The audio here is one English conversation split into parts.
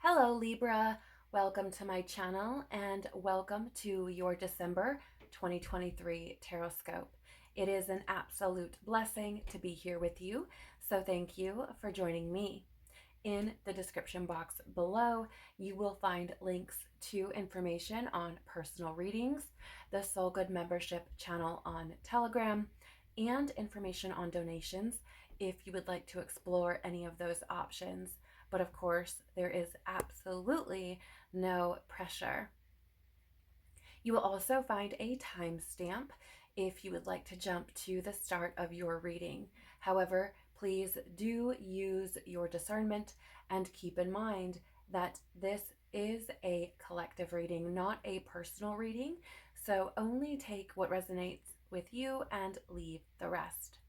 Hello Libra, welcome to my channel and welcome to your December 2023 Tarotscope. It is an absolute blessing to be here with you, so thank you for joining me. In the description box below, you will find links to information on personal readings, the Soul Good membership channel on Telegram, and information on donations if you would like to explore any of those options. But of course, there is absolutely no pressure. You will also find a timestamp if you would like to jump to the start of your reading. However, please do use your discernment and keep in mind that this is a collective reading, not a personal reading. So only take what resonates with you and leave the rest.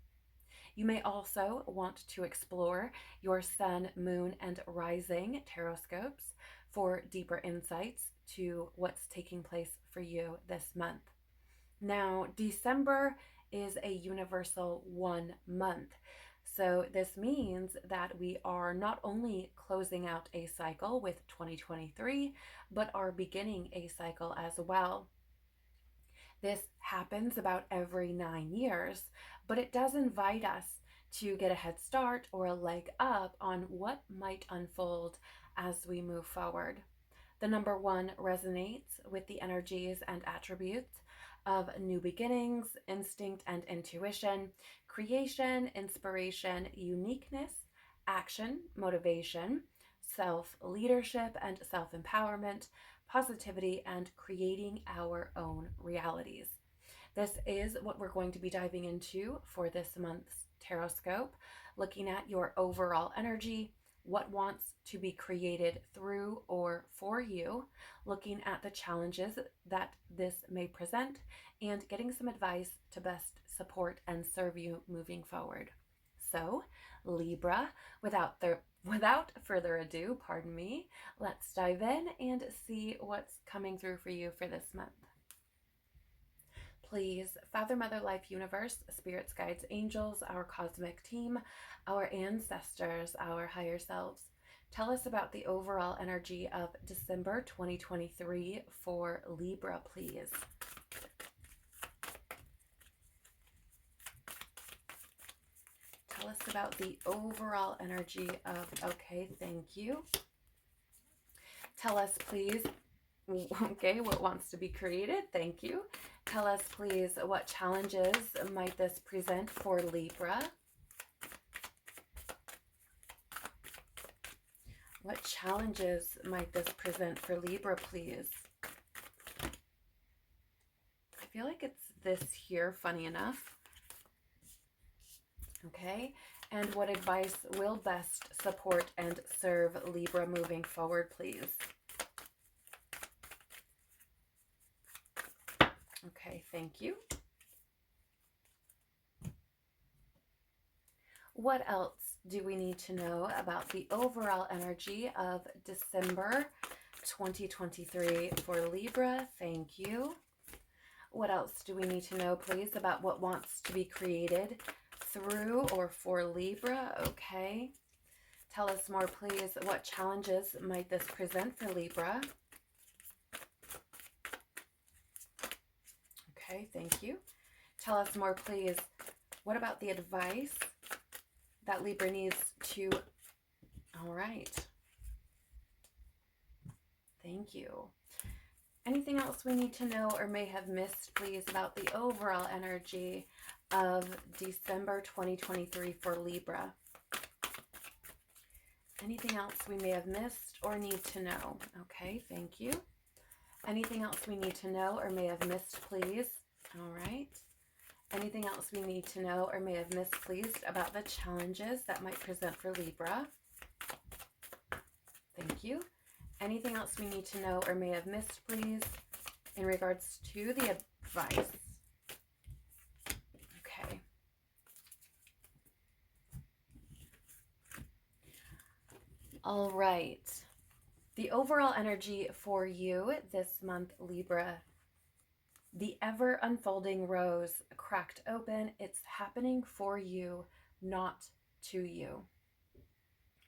You may also want to explore your sun, moon, and rising tarotscopes for deeper insights to what's taking place for you this month. Now, December is a universal 1 month. So this means that we are not only closing out a cycle with 2023, but are beginning a cycle as well. This happens about every 9 years, but it does invite us to get a head start or a leg up on what might unfold as we move forward. The number 1 resonates with the energies and attributes of new beginnings, instinct and intuition, creation, inspiration, uniqueness, action, motivation, self-leadership and self-empowerment, positivity, and creating our own realities. This is what we're going to be diving into for this month's Tarotscope, looking at your overall energy, what wants to be created through or for you, looking at the challenges that this may present, and getting some advice to best support and serve you moving forward. So, Libra, without further ado, let's dive in and see what's coming through for you for this month. Please, Father, Mother, Life, Universe, spirits, guides, angels, our cosmic team, our ancestors, our higher selves, tell us about the overall energy of December 2023 for Libra, please. Tell us about the overall energy of, okay, thank you. Tell us, please, okay, what wants to be created, thank you. Tell us, please, what challenges might this present for Libra? What challenges might this present for Libra, please? I feel like it's this here, funny enough. Okay, and what advice will best support and serve Libra moving forward, please? Okay, thank you. What else do we need to know about the overall energy of December 2023 for Libra? Thank you. What else do we need to know, please, about what wants to be created through or for Libra? Okay. Tell us more, please. What challenges might this present for Libra? Okay, thank you. Tell us more, please. What about the advice that Libra needs to... All right. Thank you. Anything else we need to know or may have missed, please, about the overall energy of December 2023 for Libra? Anything else we may have missed or need to know? Okay, thank you. Anything else we need to know or may have missed, please? All right. Anything else we need to know or may have missed, please, about the challenges that might present for Libra? Thank you. Anything else we need to know or may have missed, please, in regards to the advice? Okay. All right. The overall energy for you this month, Libra. The ever unfolding rose cracked open. It's happening for you, not to you.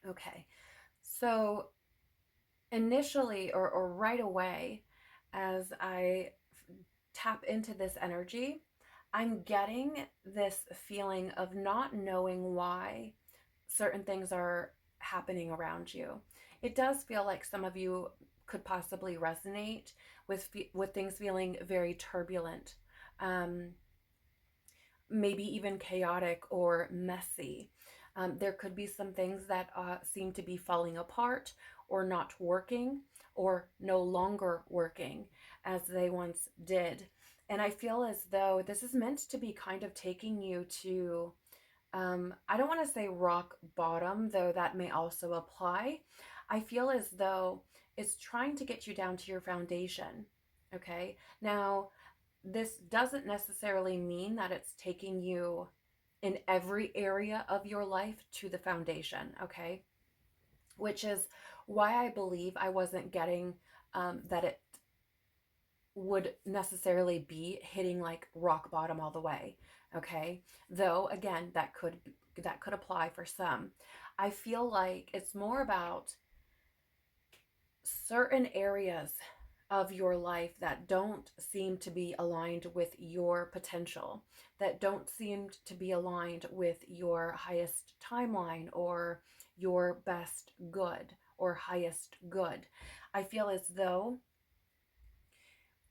Okay. So initially or right away, as I tap into this energy, I'm getting this feeling of not knowing why certain things are happening around you. It does feel like some of you could possibly resonate with things feeling very turbulent, um, maybe even chaotic or messy. There could be some things that seem to be falling apart or not working or no longer working as they once did. And I feel as though this is meant to be kind of taking you to, I don't want to say rock bottom, though that may also apply. I feel as though it's trying to get you down to your foundation. Okay. Now, this doesn't necessarily mean that it's taking you in every area of your life to the foundation, okay? Which is why I believe I wasn't getting that it would necessarily be hitting like rock bottom all the way, okay? Though again, that could apply for some. I feel like it's more about certain areas of your life that don't seem to be aligned with your potential, that don't seem to be aligned with your highest timeline or your best good or highest good. I feel as though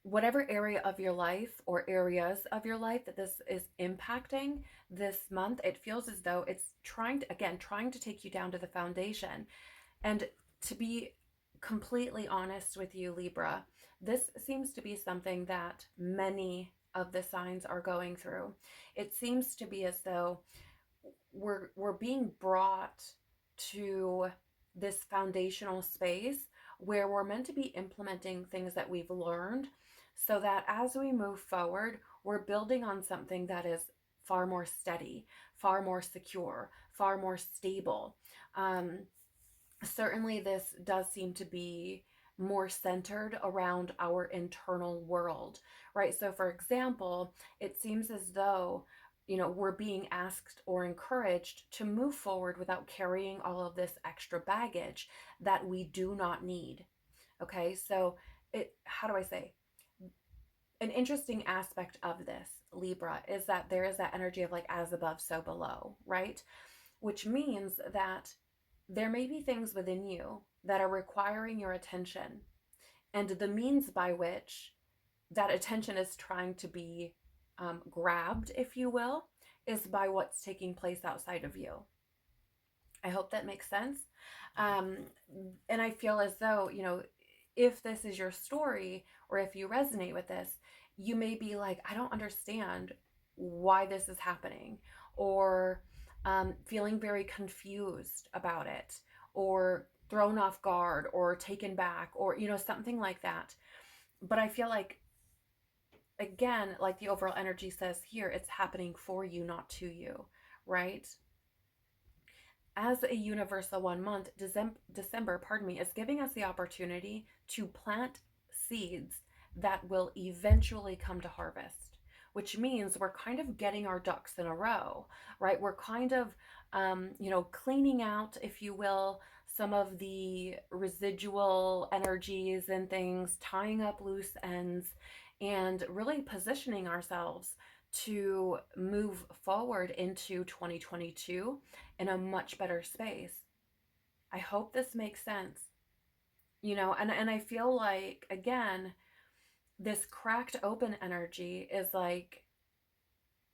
whatever area of your life or areas of your life that this is impacting this month, it feels as though it's trying to take you down to the foundation. And to be completely honest with you, Libra, this seems to be something that many of the signs are going through. It seems to be as though we're being brought to this foundational space where we're meant to be implementing things that we've learned so that as we move forward, we're building on something that is far more steady, far more secure, far more stable. Certainly this does seem to be more centered around our internal world, right? So for example, it seems as though, we're being asked or encouraged to move forward without carrying all of this extra baggage that we do not need. Okay? So how do I say? An interesting aspect of this, Libra, is that there is that energy of like as above, so below, right? Which means that there may be things within you that are requiring your attention, and the means by which that attention is trying to be grabbed, if you will, is by what's taking place outside of you. I hope that makes sense. Um, and I feel as though, if this is your story or if you resonate with this, you may be like, I don't understand why this is happening, or feeling very confused about it, or thrown off guard, or taken back, or, something like that. But I feel like, again, like the overall energy says here, it's happening for you, not to you, right? As a universal 1 month, December, is giving us the opportunity to plant seeds that will eventually come to harvest, which means we're kind of getting our ducks in a row, right? We're kind of, cleaning out, if you will, some of the residual energies and things, tying up loose ends, and really positioning ourselves to move forward into 2022 in a much better space. I hope this makes sense. And I feel like, again, this cracked open energy is like,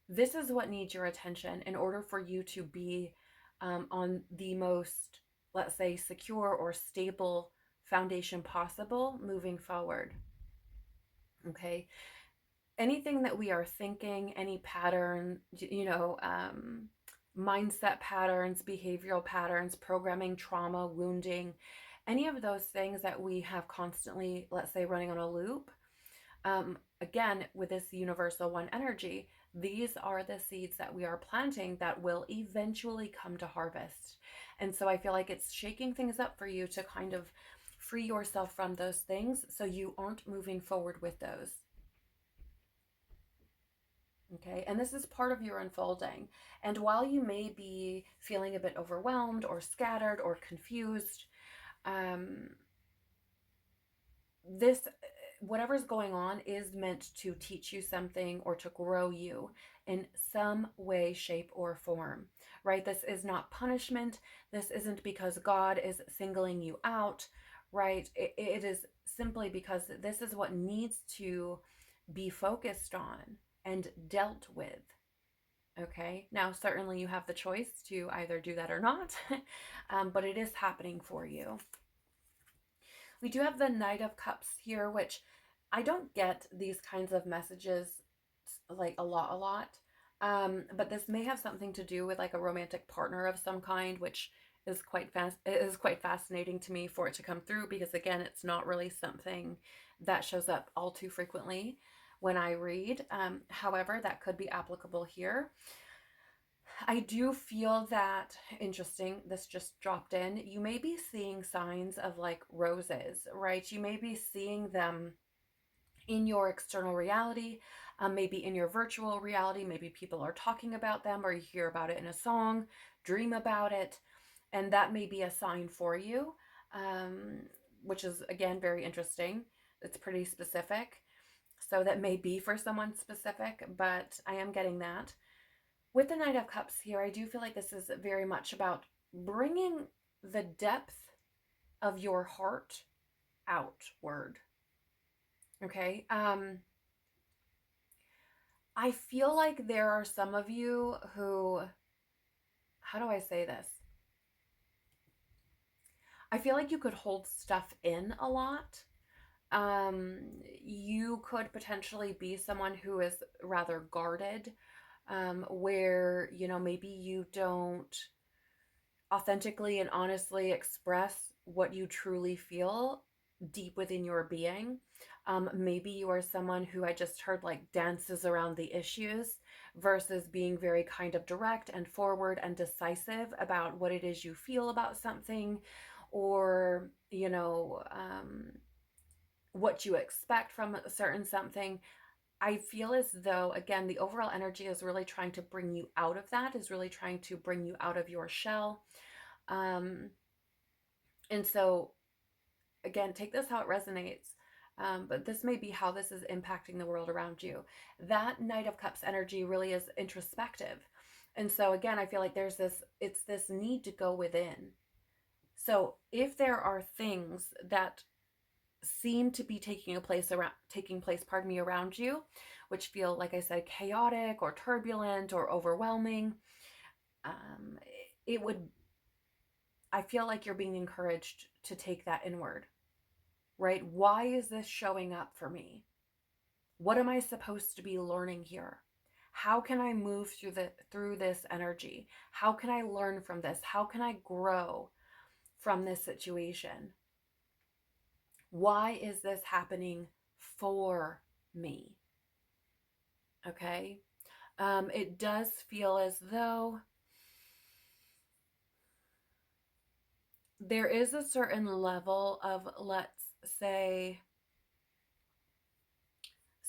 this is what needs your attention in order for you to be on the most, let's say, secure or stable foundation possible moving forward. Okay. Anything that we are thinking, any pattern, mindset patterns, behavioral patterns, programming, trauma, wounding, any of those things that we have constantly, let's say, running on a loop. Again, with this universal one energy, these are the seeds that we are planting that will eventually come to harvest. And so I feel like it's shaking things up for you to kind of free yourself from those things so you aren't moving forward with those. Okay, and this is part of your unfolding. And while you may be feeling a bit overwhelmed or scattered or confused, um, this, whatever's going on is meant to teach you something or to grow you in some way, shape, or form, right? This is not punishment. This isn't because God is singling you out, right? It is simply because this is what needs to be focused on and dealt with. Okay, now certainly you have the choice to either do that or not, but it is happening for you. We do have the Knight of Cups here, which I don't get these kinds of messages like a lot. But this may have something to do with like a romantic partner of some kind, which is quite fascinating to me for it to come through, because again, it's not really something that shows up all too frequently when I read. However, that could be applicable here. I do feel that, interesting, this just dropped in. You may be seeing signs of like roses, right? You may be seeing them in your external reality, maybe in your virtual reality. Maybe people are talking about them, or you hear about it in a song, dream about it, and that may be a sign for you, um, which is again very interesting. It's pretty specific. So that may be for someone specific, but I am getting that. With the Knight of Cups here, I do feel like this is very much about bringing the depth of your heart outward. Okay. I feel like there are some of you who, how do I say this? I feel like you could hold stuff in a lot. You could potentially be someone who is rather guarded, where, maybe you don't authentically and honestly express what you truly feel deep within your being. Maybe you are someone who, I just heard, like dances around the issues versus being very kind of direct and forward and decisive about what it is you feel about something, or, what you expect from a certain something. I feel as though, again, the overall energy is really trying to bring you out of that, is really trying to bring you out of your shell. Um, and so, again, take this how it resonates. But this may be how this is impacting the world around you. That Knight of Cups energy really is introspective. And so, again, I feel like it's this need to go within. So if there are things that seem to be taking place, around you, which feel, like I said, chaotic or turbulent or overwhelming, um, it would, I feel like you're being encouraged to take that inward, right? Why is this showing up for me? What am I supposed to be learning here? How can I move through this energy? How can I learn from this? How can I grow from this situation? Why is this happening for me? Okay. It does feel as though there is a certain level of, let's say,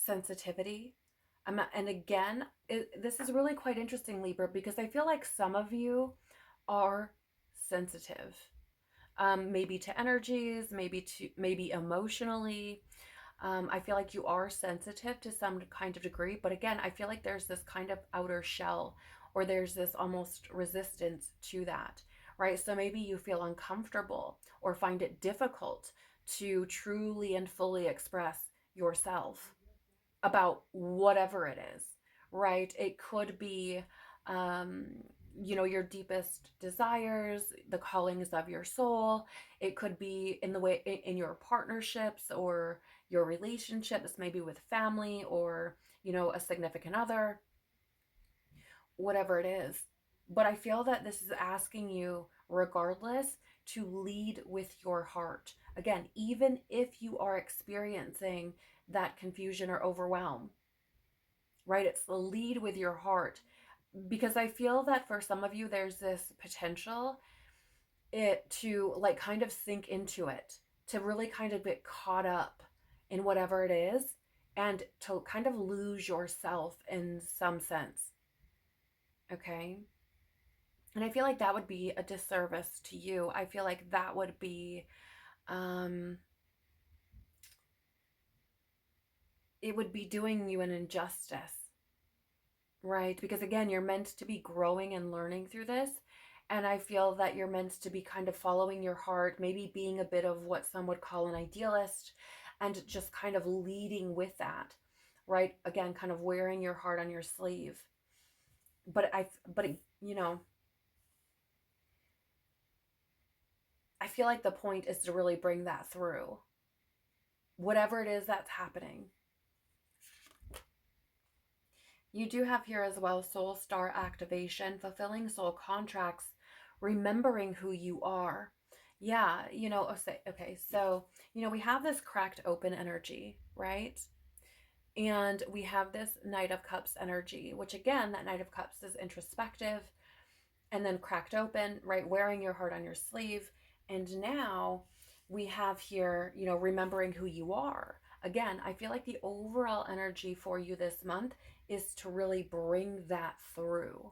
sensitivity. And again, this is really quite interesting, Libra, because I feel like some of you are sensitive, maybe to energies, maybe emotionally. I feel like you are sensitive to some kind of degree, but again, I feel like there's this kind of outer shell, or there's this almost resistance to that, right? So maybe you feel uncomfortable or find it difficult to truly and fully express yourself about whatever it is, right? It could be, um, your deepest desires, the callings of your soul. It could be in the way in your partnerships or your relationships, maybe with family or, a significant other, whatever it is. But I feel that this is asking you, regardless, to lead with your heart. Again, even if you are experiencing that confusion or overwhelm, right? It's the lead with your heart. Because I feel that for some of you, there's this potential to like kind of sink into it, to really kind of get caught up in whatever it is, and to kind of lose yourself in some sense. Okay. And I feel like that would be a disservice to you. I feel like that would be, um, it would be doing you an injustice, right? Because again, you're meant to be growing and learning through this. And I feel that you're meant to be kind of following your heart, maybe being a bit of what some would call an idealist, and just kind of leading with that, right? Again, kind of wearing your heart on your sleeve. But I feel like the point is to really bring that through, whatever it is that's happening. You do have here as well soul star activation, fulfilling soul contracts, remembering who you are. Yeah, okay, so, we have this cracked open energy, right? And we have this Knight of Cups energy, which again, that Knight of Cups is introspective, and then cracked open, right? Wearing your heart on your sleeve. And now we have here, remembering who you are. Again, I feel like the overall energy for you this month is to really bring that through.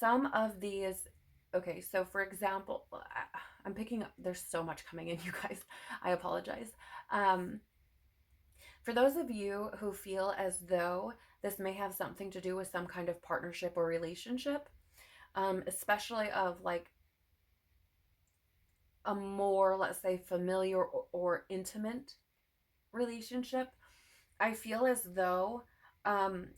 Some of these, okay, so for example, I'm picking up, there's so much coming in, you guys. I apologize. For those of you who feel as though this may have something to do with some kind of partnership or relationship, especially of like a more, let's say, familiar or intimate relationship, I feel as though, um,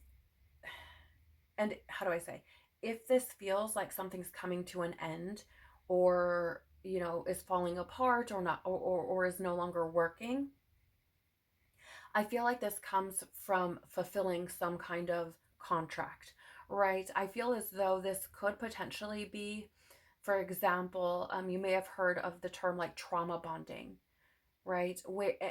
and how do I say, if this feels like something's coming to an end, or is falling apart, or not, or is no longer working, I feel like this comes from fulfilling some kind of contract, right? I feel as though this could potentially be, for example, you may have heard of the term like trauma bonding, right?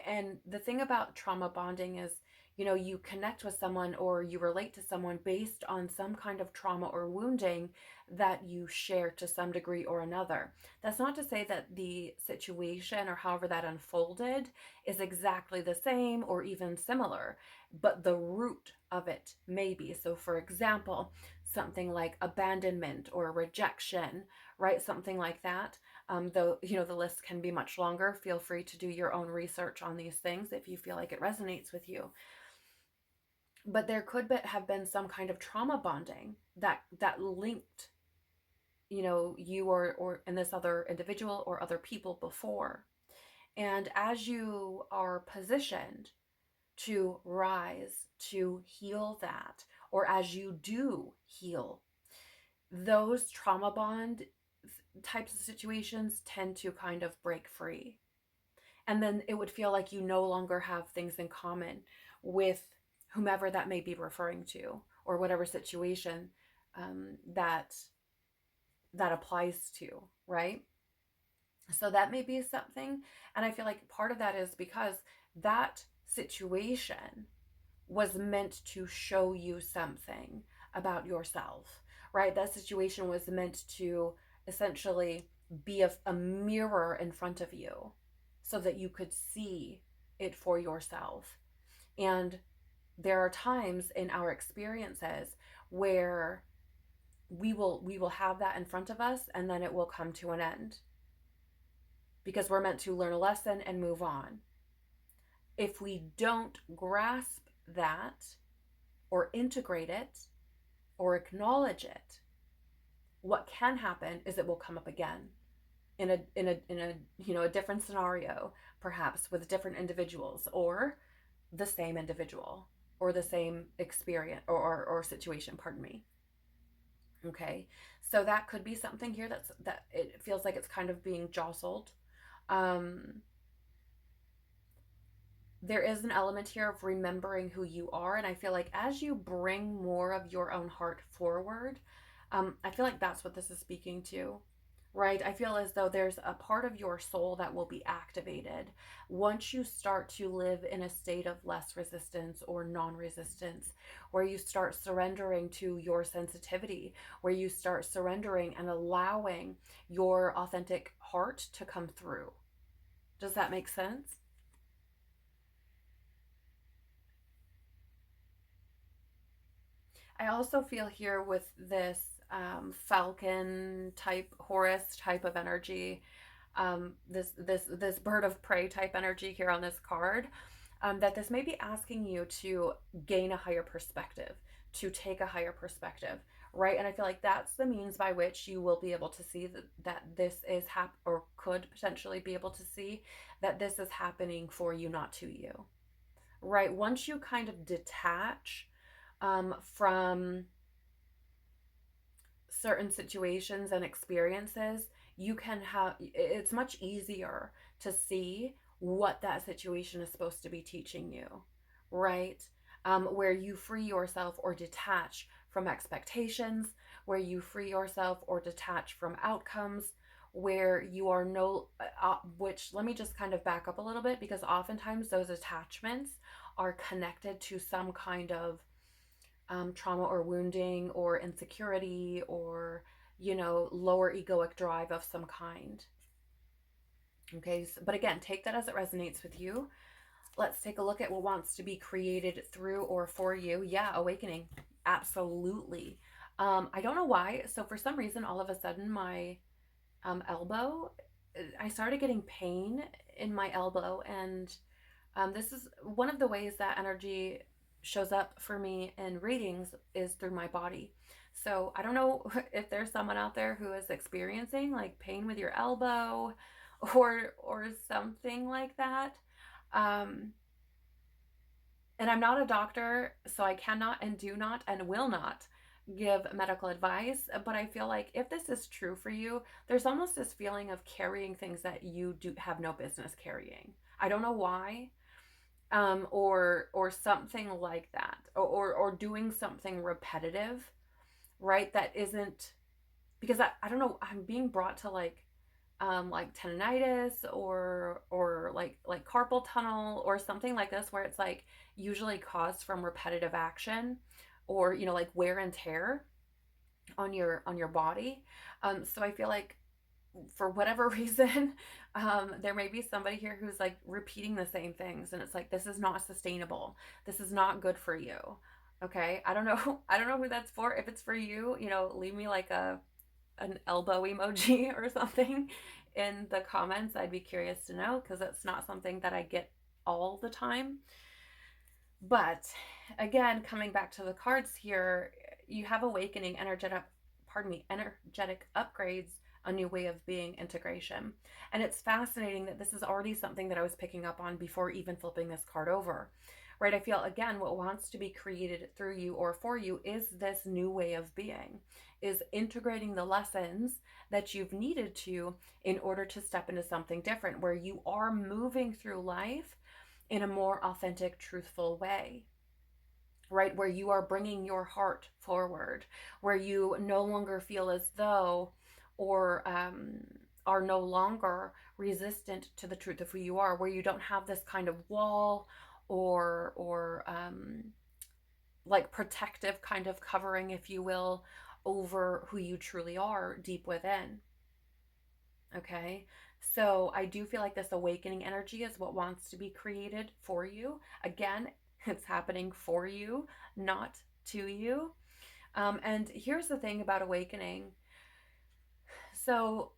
And the thing about trauma bonding is, you connect with someone or you relate to someone based on some kind of trauma or wounding that you share to some degree or another. That's not to say that the situation or however that unfolded is exactly the same or even similar, but the root of it may be. So, for example, something like abandonment or rejection, right? Something like that. Though, the list can be much longer. Feel free to do your own research on these things if you feel like it resonates with you. But there could have been some kind of trauma bonding that linked, you or and this other individual or other people before. And as you are positioned to rise, to heal that, or as you do heal, those trauma bond types of situations tend to kind of break free. And then it would feel like you no longer have things in common with whomever that may be referring to, or whatever situation that applies to, right? So that may be something. And I feel like part of that is because that situation was meant to show you something about yourself, right? That situation was meant to essentially be a mirror in front of you so that you could see it for yourself. And there are times in our experiences where we will have that in front of us, and then it will come to an end because we're meant to learn a lesson and move on. If we don't grasp that or integrate it or acknowledge it, what can happen is it will come up again in a different scenario, perhaps with different individuals, or the same individual, or the same experience or situation, pardon me. Okay, so that could be something here that it feels like it's kind of being jostled. um there is an element here of remembering who you are, and I feel like as you bring more of your own heart forward, I feel like that's what this is speaking to, right? I feel as though there's a part of your soul that will be activated once you start to live in a state of less resistance or non-resistance, where you start surrendering to your sensitivity, where you start surrendering and allowing your authentic heart to come through. Does that make sense? I also feel here with this falcon type, Horus type of energy, this bird of prey type energy here on this card. that this may be asking you to gain a higher perspective, to take a higher perspective, right? And I feel like that's the means by which you will be able to see that this is or could potentially be able to see that this is happening for you, not to you, right? Once you kind of detach from certain situations and experiences, you can have, it's much easier to see what that situation is supposed to be teaching you, right? Where you free yourself or detach from expectations, where you free yourself or detach from outcomes, where you are which, let me just kind of back up a little bit, because oftentimes those attachments are connected to some kind of trauma or wounding or insecurity or, lower egoic drive of some kind. Okay, but again, take that as it resonates with you. Let's take a look at what wants to be created through or for you. Yeah, awakening. Absolutely. I don't know why. So for some reason, all of a sudden, my elbow, I started getting pain in my elbow. And this is one of the ways that energy shows up for me in readings is through my body. So I don't know if there's someone out there who is experiencing like pain with your elbow or something like that. Um, and I'm not a doctor, so I cannot and do not and will not give medical advice. But I feel like if this is true for you, there's almost this feeling of carrying things that you do have no business carrying. I don't know why, or something like that, or doing something repetitive, right? That isn't, because I don't know, I'm being brought to like tendonitis or like carpal tunnel or something like this, where it's like usually caused from repetitive action or like wear and tear on your body. So I feel like for whatever reason, there may be somebody here who's like repeating the same things, and it's like, this is not sustainable. This is not good for you. Okay, I don't know. I don't know who that's for. If it's for you, leave me like an elbow emoji or something in the comments. I'd be curious to know, because that's not something that I get all the time. But again, coming back to the cards here, you have awakening, energetic upgrades, a new way of being, integration. And it's fascinating that this is already something that I was picking up on before even flipping this card over. Right? I feel again what wants to be created through you or for you is this new way of being, is integrating the lessons that you've needed to in order to step into something different, where you are moving through life in a more authentic, truthful way, right? Where you are bringing your heart forward, where you no longer feel as though or are no longer resistant to the truth of who you are, where you don't have this kind of wall or like protective kind of covering, if you will, over who you truly are deep within. Okay, so I do feel like this awakening energy is what wants to be created for you. Again, it's happening for you, not to you. And here's the thing about awakening. So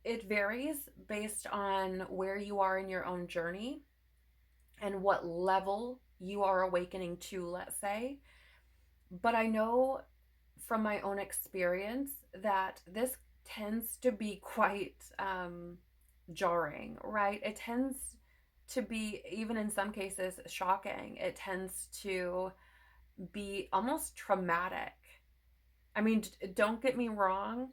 it varies based on where you are in your own journey and what level you are awakening to, let's say. But I know from my own experience that this tends to be quite jarring, right? It tends to be, even in some cases, shocking. It tends to be almost traumatic. I mean, don't get me wrong.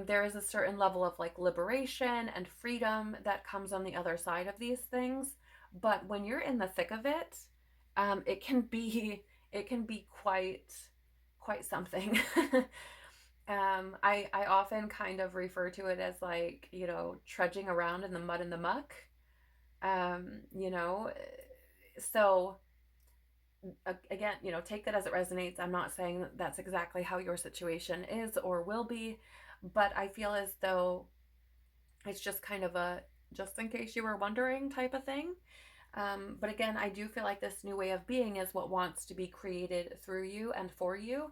There is a certain level of like liberation and freedom that comes on the other side of these things. But when you're in the thick of it, it can be quite something. I often kind of refer to it as like, trudging around in the mud and the muck. You know, so again, take that as it resonates. I'm not saying that that's exactly how your situation is or will be, but I feel as though it's just kind of a just in case you were wondering type of thing. But again, I do feel like this new way of being is what wants to be created through you and for you,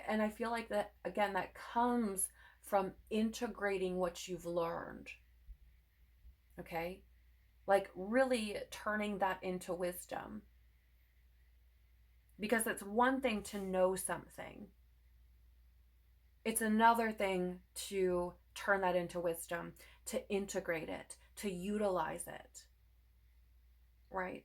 and I feel like that, again, that comes from integrating what you've learned. Okay. like really turning that into wisdom. Because it's one thing to know something, it's another thing to turn that into wisdom, to integrate it, to utilize it, right?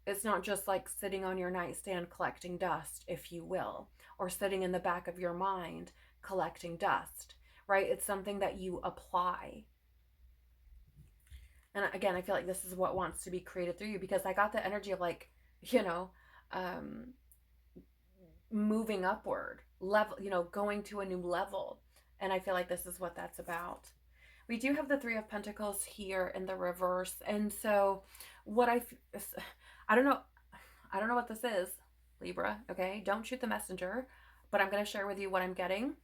It's not just like sitting on your nightstand collecting dust, if you will, or sitting in the back of your mind collecting dust, right? It's something that you apply. And again, I feel like this is what wants to be created through you, because I got the energy of like, you know, um, moving upward, level, going to a new level. And I feel like this is what that's about. We do have the Three of Pentacles here in the reverse. And so what I don't know, I don't know what this is, Libra, okay? Don't shoot the messenger, but I'm going to share with you what I'm getting.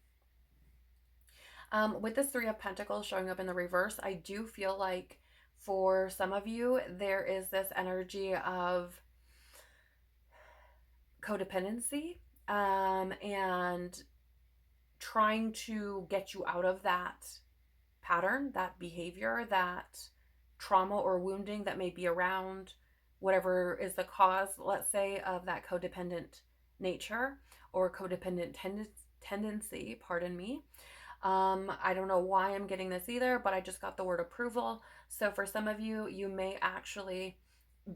With this Three of Pentacles showing up in the reverse, I do feel like for some of you, there is this energy of codependency, and trying to get you out of that pattern, that behavior, that trauma or wounding that may be around whatever is the cause, let's say, of that codependent nature or codependent tendency, pardon me. I don't know why I'm getting this either, but I just got the word approval. So for some of you, you may actually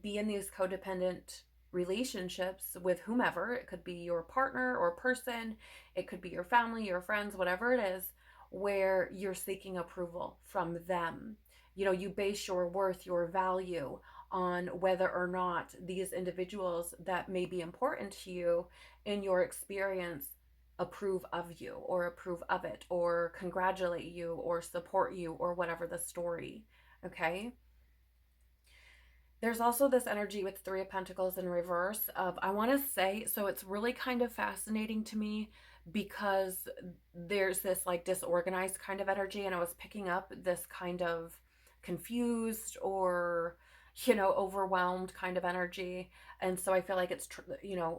be in these codependent relationships with whomever. It could be your partner or person, it could be your family, your friends, whatever it is, where you're seeking approval from them. You base your worth, your value on whether or not these individuals that may be important to you in your experience approve of you or approve of it or congratulate you or support you or whatever the story. Okay. There's also this energy with Three of Pentacles in reverse of, I want to say, so it's really kind of fascinating to me because there's this like disorganized kind of energy, and I was picking up this kind of confused or overwhelmed kind of energy. And so I feel like it's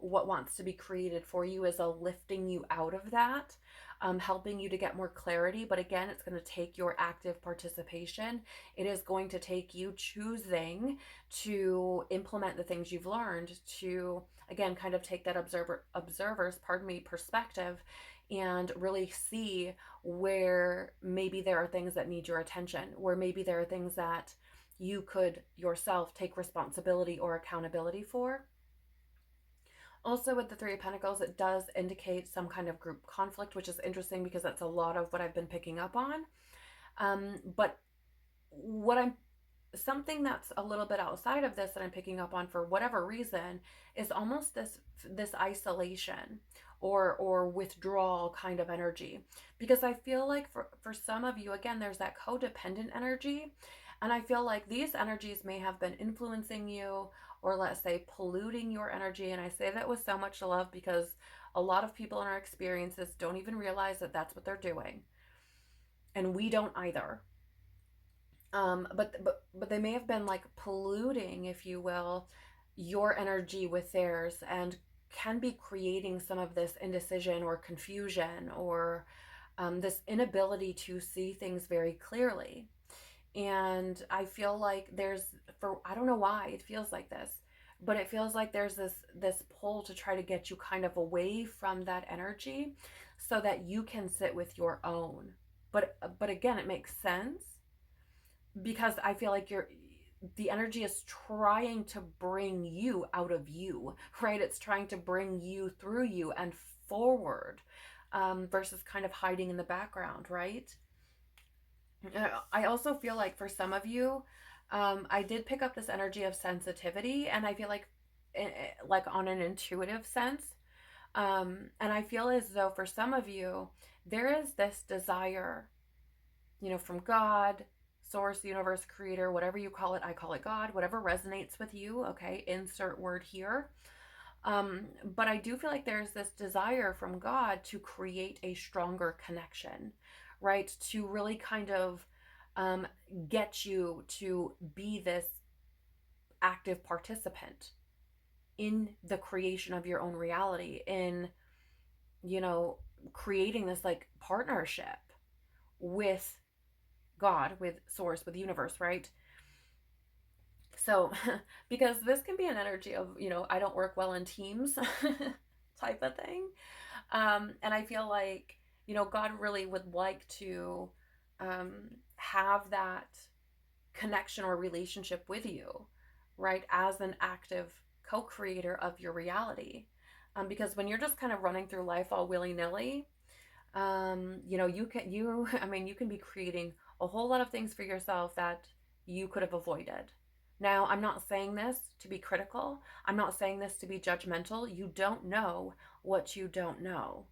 what wants to be created for you is a lifting you out of that, helping you to get more clarity. But again, it's going to take your active participation. It is going to take you choosing to implement the things you've learned, to again kind of take that observer's perspective, and really see where maybe there are things that need your attention, where maybe there are things that you could yourself take responsibility or accountability for. Also, with the Three of Pentacles, it does indicate some kind of group conflict, which is interesting because that's a lot of what I've been picking up on. But what I'm something that's a little bit outside of this that I'm picking up on for whatever reason is almost this isolation or withdrawal kind of energy, because I feel like for some of you, again, there's that codependent energy, and I feel like these energies may have been influencing you, or let's say polluting your energy. And I say that with so much love because a lot of people in our experiences don't even realize that that's what they're doing, and we don't either. But they may have been like polluting, if you will, your energy with theirs, and can be creating some of this indecision or confusion, or this inability to see things very clearly. And I feel like I don't know why it feels like this, but it feels like there's this pull to try to get you kind of away from that energy so that you can sit with your own. But again, it makes sense because I feel like the energy is trying to bring you out of you, right? It's trying to bring you through you and forward, versus kind of hiding in the background, right? I also feel like for some of you, I did pick up this energy of sensitivity, and I feel like on an intuitive sense. And I feel as though for some of you, there is this desire, from God, source, universe, creator, whatever you call it. I call it God, whatever resonates with you. Okay, insert word here. But I do feel like there's this desire from God to create a stronger connection, right? To really kind of get you to be this active participant in the creation of your own reality, in, creating this like partnership with God, with source, with universe, right? So, because this can be an energy of, I don't work well in teams type of thing. And I feel like, God really would like to have that connection or relationship with you, right? As an active co-creator of your reality. Because when you're just kind of running through life all willy-nilly, you can be creating a whole lot of things for yourself that you could have avoided. Now, I'm not saying this to be critical. I'm not saying this to be judgmental. You don't know what you don't know.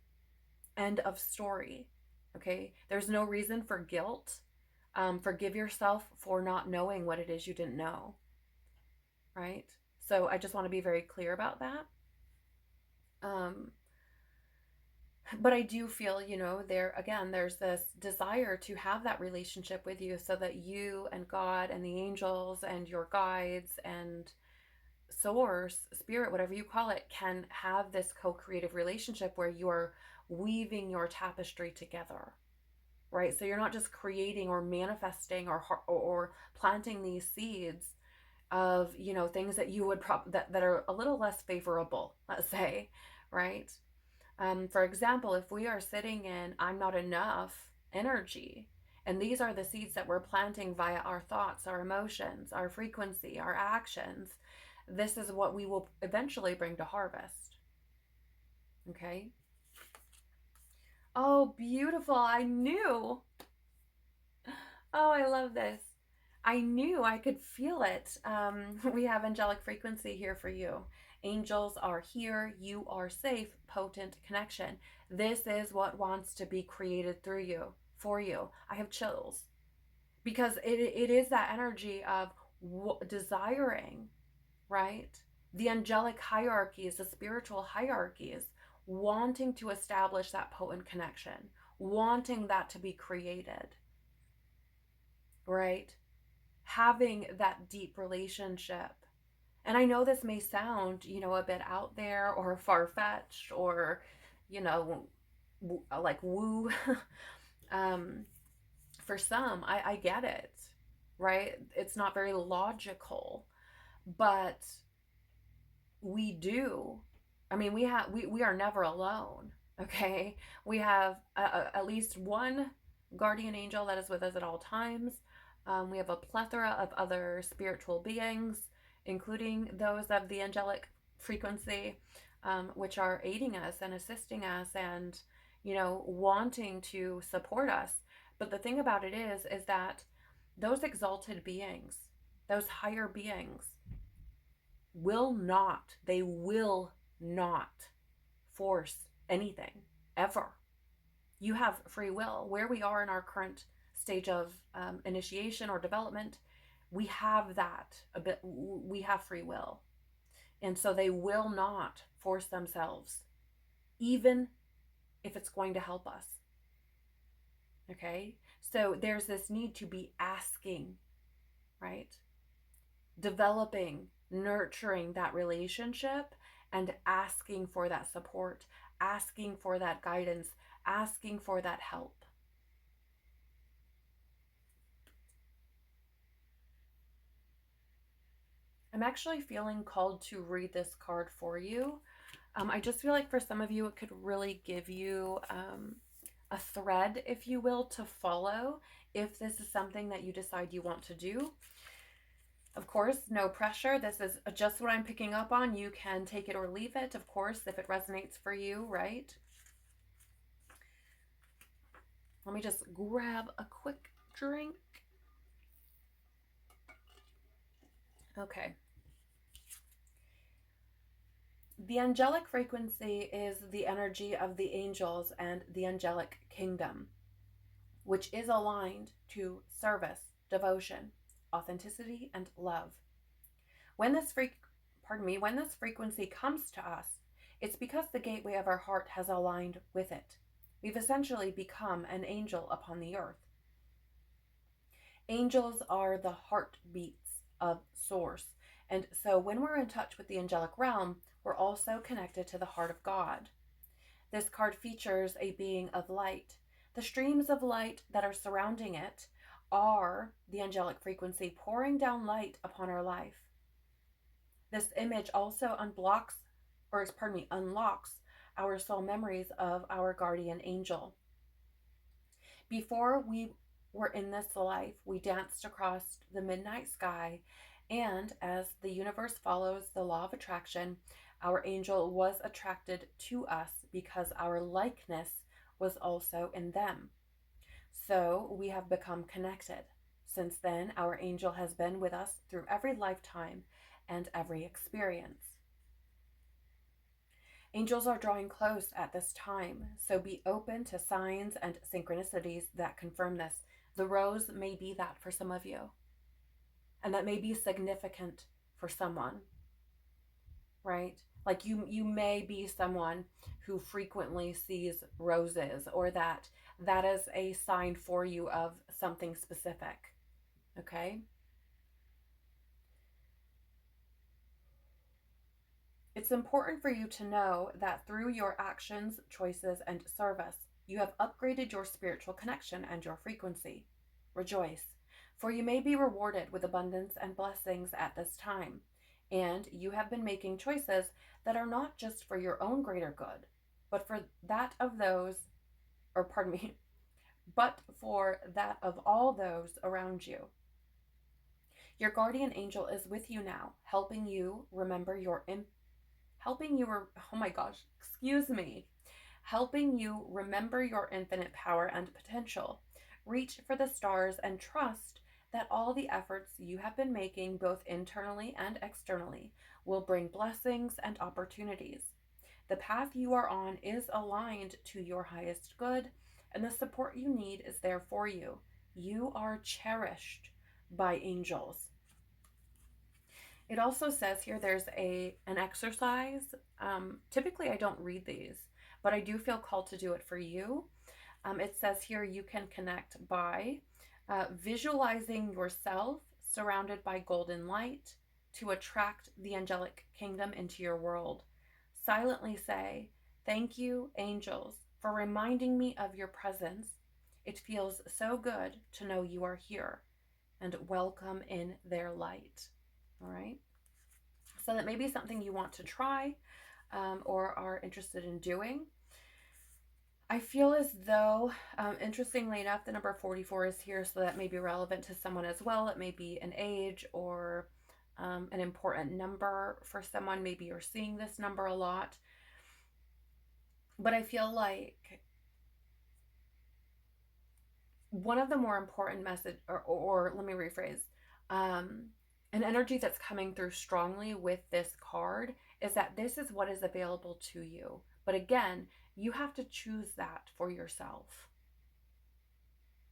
End of story. Okay? There's no reason for guilt. Forgive yourself for not knowing what it is you didn't know. Right? So I just want to be very clear about that. Um, but I do feel, there's this desire to have that relationship with you so that you and God and the angels and your guides and source, spirit, whatever you call it, can have this co-creative relationship where you're weaving your tapestry together, right? So you're not just creating or manifesting or planting these seeds of, things that you would that are a little less favorable, let's say, right? For example, if we are sitting in I'm not enough energy, and these are the seeds that we're planting via our thoughts, our emotions, our frequency, our actions, this is what we will eventually bring to harvest. Okay? Oh, beautiful. I knew. Oh, I love this. I knew I could feel it. We have angelic frequency here for you. Angels are here. You are safe, potent connection. This is what wants to be created through you, for you. I have chills because it is that energy of desiring, right? The angelic hierarchies, the spiritual hierarchies, wanting to establish that potent connection, wanting that to be created, right? Having that deep relationship. And I know this may sound, a bit out there or far-fetched or, like woo. um, for some, I get it, right? It's not very logical, but we do. I mean, we are never alone. Okay, we have at least one guardian angel that is with us at all times. We have a plethora of other spiritual beings, including those of the angelic frequency, which are aiding us and assisting us and, wanting to support us. But the thing about it is that those exalted beings, those higher beings, they will not force anything ever. You have free will. Where we are in our current stage of initiation or development, we have that a bit. We have free will, and so they will not force themselves, even if it's going to help us. Okay, so there's this need to be asking, right? Developing, nurturing that relationship and asking for that support, asking for that guidance, asking for that help. I'm actually feeling called to read this card for you. I just feel like for some of you, it could really give you a thread, if you will, to follow if this is something that you decide you want to do. Of course, no pressure. This is just what I'm picking up on. You can take it or leave it, of course, if it resonates for you, right? Let me just grab a quick drink. Okay. The angelic frequency is the energy of the angels and the angelic kingdom, which is aligned to service, devotion, authenticity, and love. When this frequency comes to us, it's because the gateway of our heart has aligned with it. We've essentially become an angel upon the earth. Angels are the heartbeats of Source. And so when we're in touch with the angelic realm, we're also connected to the heart of God. This card features a being of light. The streams of light that are surrounding it are the angelic frequency pouring down light upon our life. This image also unlocks our soul memories of our guardian angel. Before we were in this life, we danced across the midnight sky, and as the universe follows the law of attraction, our angel was attracted to us because our likeness was also in them. So we have become connected. Since then, our angel has been with us through every lifetime and every experience. Angels are drawing close at this time, so be open to signs and synchronicities that confirm this. The rose may be that for some of you, and that may be significant for someone, right? Like you may be someone who frequently sees roses, or that is a sign for you of something specific, okay? It's important for you to know that through your actions, choices, and service, you have upgraded your spiritual connection and your frequency. Rejoice, for you may be rewarded with abundance and blessings at this time, and you have been making choices that are not just for your own greater good, but for that of those, or pardon me, but for that of all those around you. Your guardian angel is with you now, helping you remember helping you remember your infinite power and potential. Reach for the stars and trust that all the efforts you have been making, both internally and externally, will bring blessings and opportunities. The path you are on is aligned to your highest good, and the support you need is there for you. You are cherished by angels. It also says here there's an exercise. Typically, I don't read these, but I do feel called to do it for you. It says here you can connect by visualizing yourself surrounded by golden light to attract the angelic kingdom into your world. Silently say, "Thank you, angels, for reminding me of your presence. It feels so good to know you are here," and welcome in their light. All right. So that may be something you want to try or are interested in doing. I feel as though, interestingly enough, the number 44 is here, so that may be relevant to someone as well. It may be an age or an important number for someone. Maybe you're seeing this number a lot. But I feel like one of the more important message, or let me rephrase, an energy that's coming through strongly with this card is that this is what is available to you. But again, you have to choose that for yourself.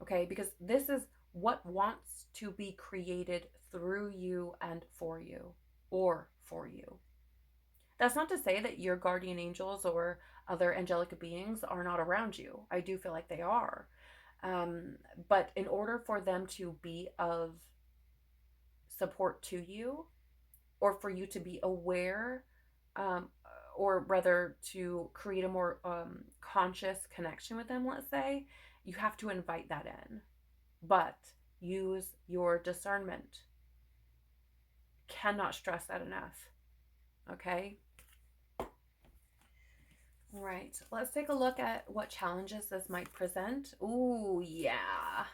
Okay, because this is what wants to be created through you and for you, or for you. That's not to say that your guardian angels or other angelic beings are not around you. I do feel like they are. But in order for them to be of support to you, or for you to be aware, um, or rather to create a more conscious connection with them, let's say, you have to invite that in. But use your discernment. Cannot stress that enough. Okay? Right. Let's take a look at what challenges this might present. Ooh, yeah.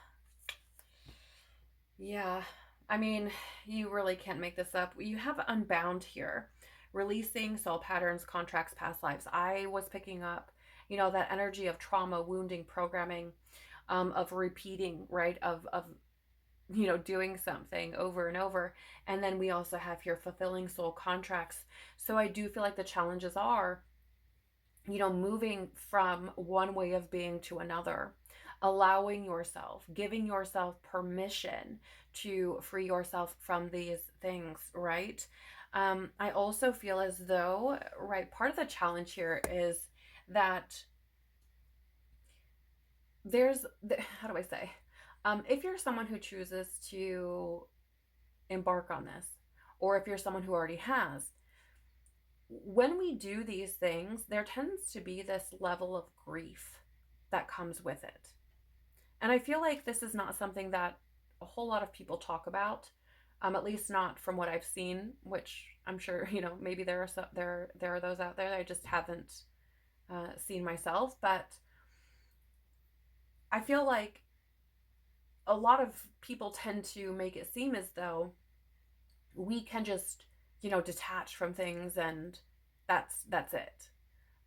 Yeah. I mean, you really can't make this up. You have Unbound here. Releasing soul patterns, contracts, past lives. I was picking up, that energy of trauma, wounding, programming, of repeating, right? Of doing something over and over. And then we also have here fulfilling soul contracts. So I do feel like the challenges are, moving from one way of being to another, allowing yourself, giving yourself permission to free yourself from these things, right? I also feel as though, right, part of the challenge here is that how do I say? If you're someone who chooses to embark on this, or if you're someone who already has, when we do these things, there tends to be this level of grief that comes with it. And I feel like this is not something that a whole lot of people talk about, at least not from what I've seen, which I'm sure, maybe there are those out there that I just haven't seen myself. But I feel like a lot of people tend to make it seem as though we can just, detach from things and that's it.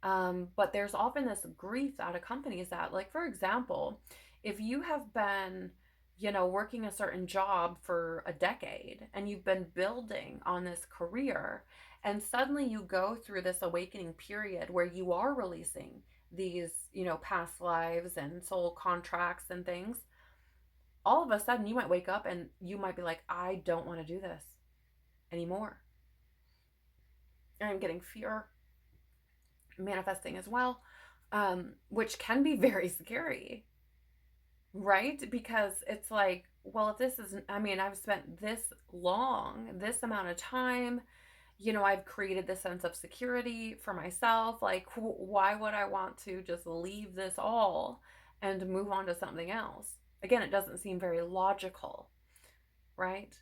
But there's often this grief that accompanies that. Like, for example, if you have been, working a certain job for a decade and you've been building on this career, and suddenly you go through this awakening period where you are releasing these, past lives and soul contracts and things, all of a sudden you might wake up and you might be like, I don't want to do this anymore. And I'm getting fear manifesting as well, which can be very scary, right? Because it's like, well, if this isn't, I've spent this this amount of time, I've created this sense of security for myself. Like, why would I want to just leave this all and move on to something else? Again, it doesn't seem very logical, right?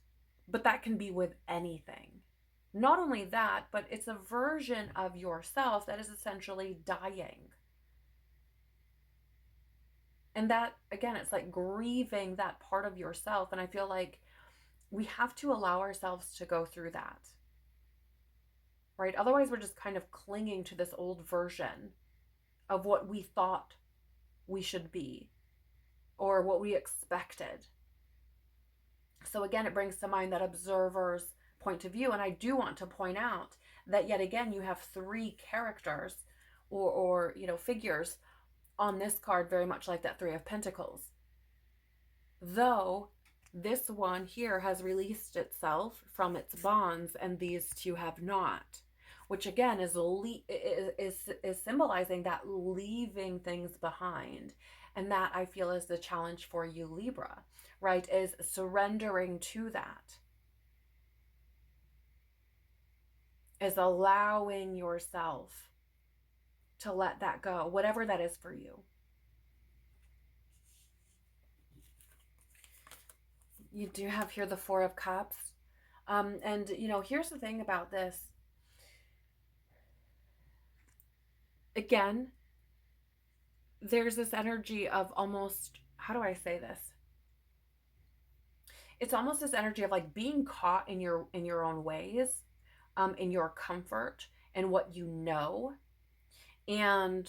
But that can be with anything. Not only that, but it's a version of yourself that is essentially dying. And that, again, it's like grieving that part of yourself. And I feel like we have to allow ourselves to go through that, right? Otherwise, we're just kind of clinging to this old version of what we thought we should be or what we expected. So again, it brings to mind that observer's point of view. And I do want to point out that yet again, you have three characters or figures on this card, very much like that Three of Pentacles. Though this one here has released itself from its bonds and these two have not, which again is symbolizing that leaving things behind. And that, I feel, is the challenge for you, Libra, right? Is surrendering to that. Is allowing yourself to let that go, whatever that is for you. You do have here the Four of Cups. And, here's the thing about this. Again, there's this energy of almost, how do I say this? It's almost this energy of like being caught in your own ways, in your comfort and what you know, and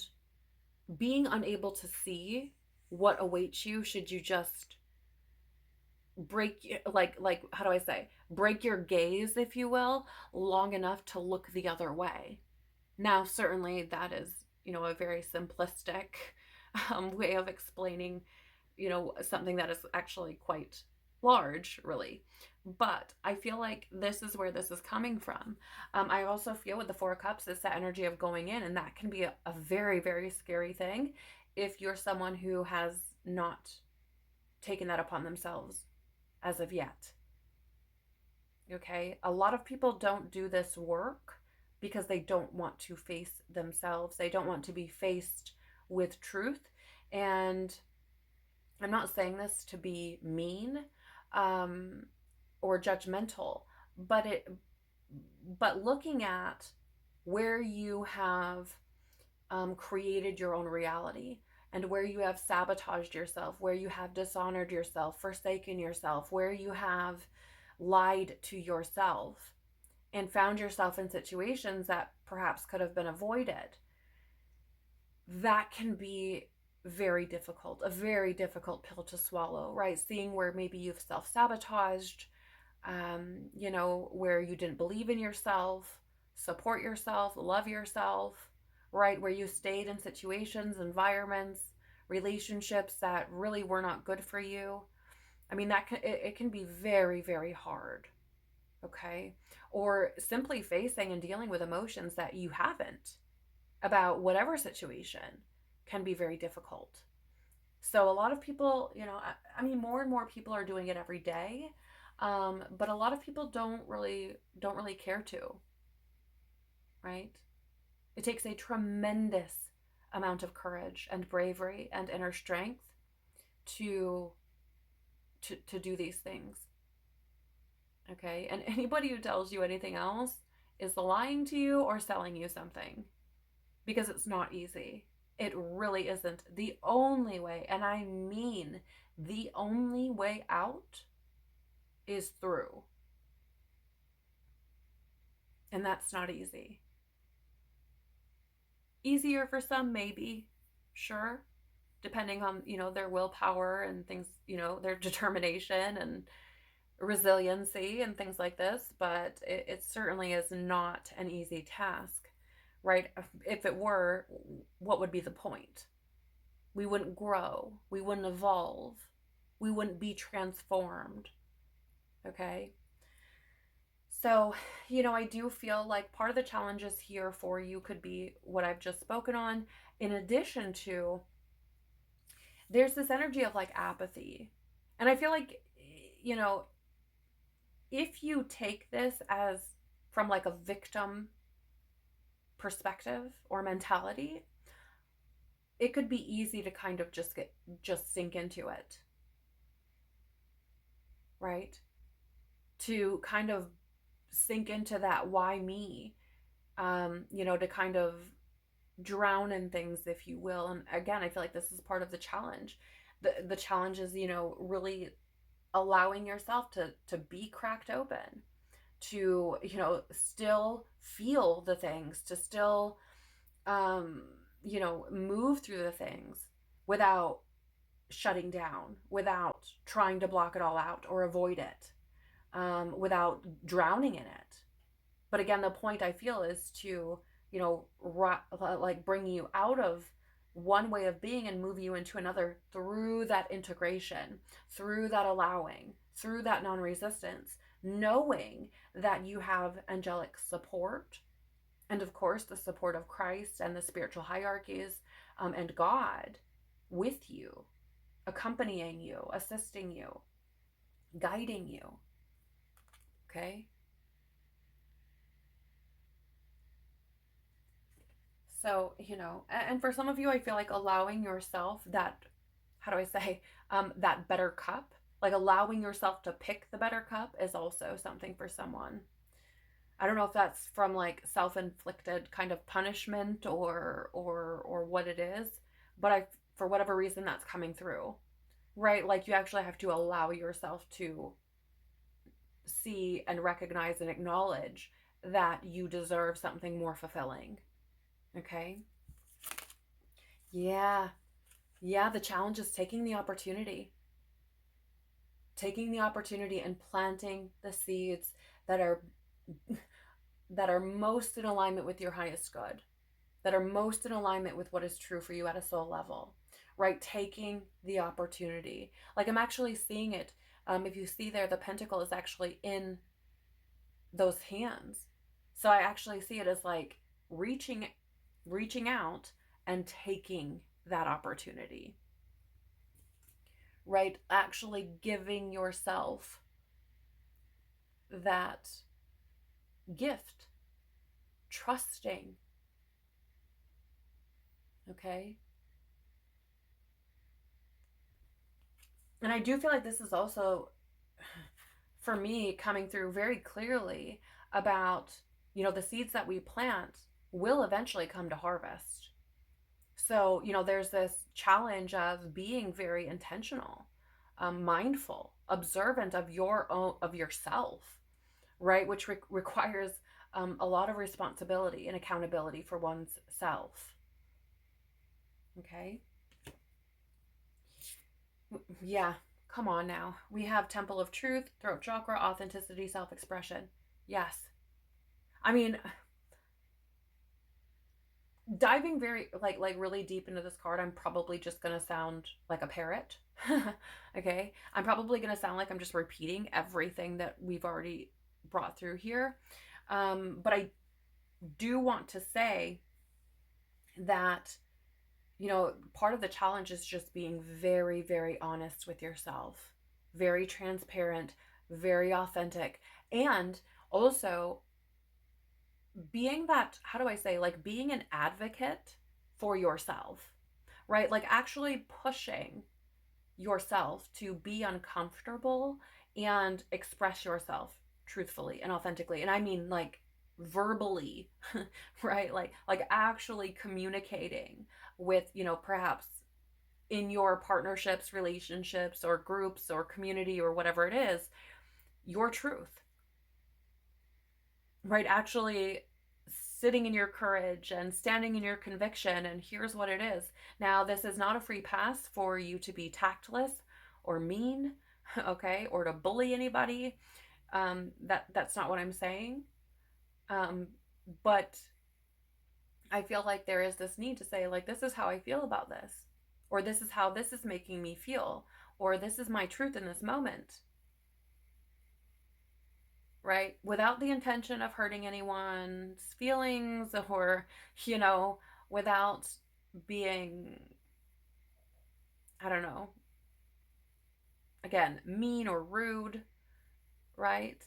being unable to see what awaits you should you just break, like how do I say, break your gaze, if you will, long enough to look the other way. Now, certainly that is, a very simplistic way of explaining, something that is actually quite large, really. But I feel like this is where this is coming from. I also feel with the Four of Cups, it's that energy of going in, and that can be a very, very scary thing if you're someone who has not taken that upon themselves as of yet. Okay? A lot of people don't do this work because they don't want to face themselves. They don't want to be faced with truth. And I'm not saying this to be mean or judgmental, but looking at where you have created your own reality and where you have sabotaged yourself, where you have dishonored yourself, forsaken yourself, where you have lied to yourself and found yourself in situations that perhaps could have been avoided, that can be very difficult, a very difficult pill to swallow, right? Seeing where maybe you've self-sabotaged, where you didn't believe in yourself, support yourself, love yourself, right? Where you stayed in situations, environments, relationships that really were not good for you. It can be very, very hard. Okay. Or simply facing and dealing with emotions that you haven't about whatever situation can be very difficult. So a lot of people, more and more people are doing it every day. But a lot of people don't really care to, right? It takes a tremendous amount of courage and bravery and inner strength to to do these things. Okay? And anybody who tells you anything else is lying to you or selling you something, because it's not easy. It really isn't. The only way, and I mean the only way out, is through. And that's not easy. Easier for some, maybe, sure, depending on, their willpower and things, their determination and resiliency and things like this, but it certainly is not an easy task, right? If it were, what would be the point? We wouldn't grow, we wouldn't evolve, we wouldn't be transformed, okay? So, I do feel like part of the challenges here for you could be what I've just spoken on, in addition to there's this energy of like apathy. And I feel like, if you take this as from like a victim perspective or mentality, it could be easy to kind of just sink into it, right? To kind of sink into that why me, to kind of drown in things, if you will. And again, I feel like this is part of the challenge. The challenge is, really allowing yourself to be cracked open, to, still feel the things, to still, move through the things without shutting down, without trying to block it all out or avoid it, without drowning in it. But again, the point I feel is to, like bring you out of one way of being and move you into another through that integration, through that allowing, through that non-resistance, knowing that you have angelic support, and of course the support of Christ and the spiritual hierarchies, and God with you, accompanying you, assisting you, guiding you. Okay? So, and for some of you, I feel like allowing yourself that, how do I say, that better cup, like allowing yourself to pick the better cup is also something for someone. I don't know if that's from like self-inflicted kind of punishment or what it is, but for whatever reason, that's coming through, right? Like you actually have to allow yourself to see and recognize and acknowledge that you deserve something more fulfilling. Okay? Yeah. Yeah, the challenge is taking the opportunity. Taking the opportunity and planting the seeds that are most in alignment with your highest good, that are most in alignment with what is true for you at a soul level, right? Taking the opportunity. Like I'm actually seeing it. If you see there, the pentacle is actually in those hands. So I actually see it as like reaching out and taking that opportunity, right? Actually giving yourself that gift, trusting. Okay? And I do feel like this is also, for me, coming through very clearly about, the seeds that we plant will eventually come to harvest. So, there's this challenge of being very intentional, mindful, observant of yourself, right? Which requires a lot of responsibility and accountability for one's self. Okay? Yeah, come on now. We have Temple of Truth, Throat Chakra, Authenticity, Self-Expression. Yes. I mean, diving very like really deep into this card, I'm probably just gonna sound like a parrot. Okay, I'm probably gonna sound like I'm just repeating everything that we've already brought through here, but I do want to say that part of the challenge is just being very, very honest with yourself, very transparent, very authentic, and also being that, how do I say, like being an advocate for yourself, right? Like actually pushing yourself to be uncomfortable and express yourself truthfully and authentically. And I mean like verbally, right? Like actually communicating with, perhaps in your partnerships, relationships, or groups or community or whatever it is, your truth, right? Actually sitting in your courage and standing in your conviction. And here's what it is. Now, this is not a free pass for you to be tactless or mean, okay, or to bully anybody. That's not what I'm saying. But I feel like there is this need to say, like, this is how I feel about this, or this is how this is making me feel, or this is my truth in this moment, right? Without the intention of hurting anyone's feelings, or, without being, I don't know, again, mean or rude, right?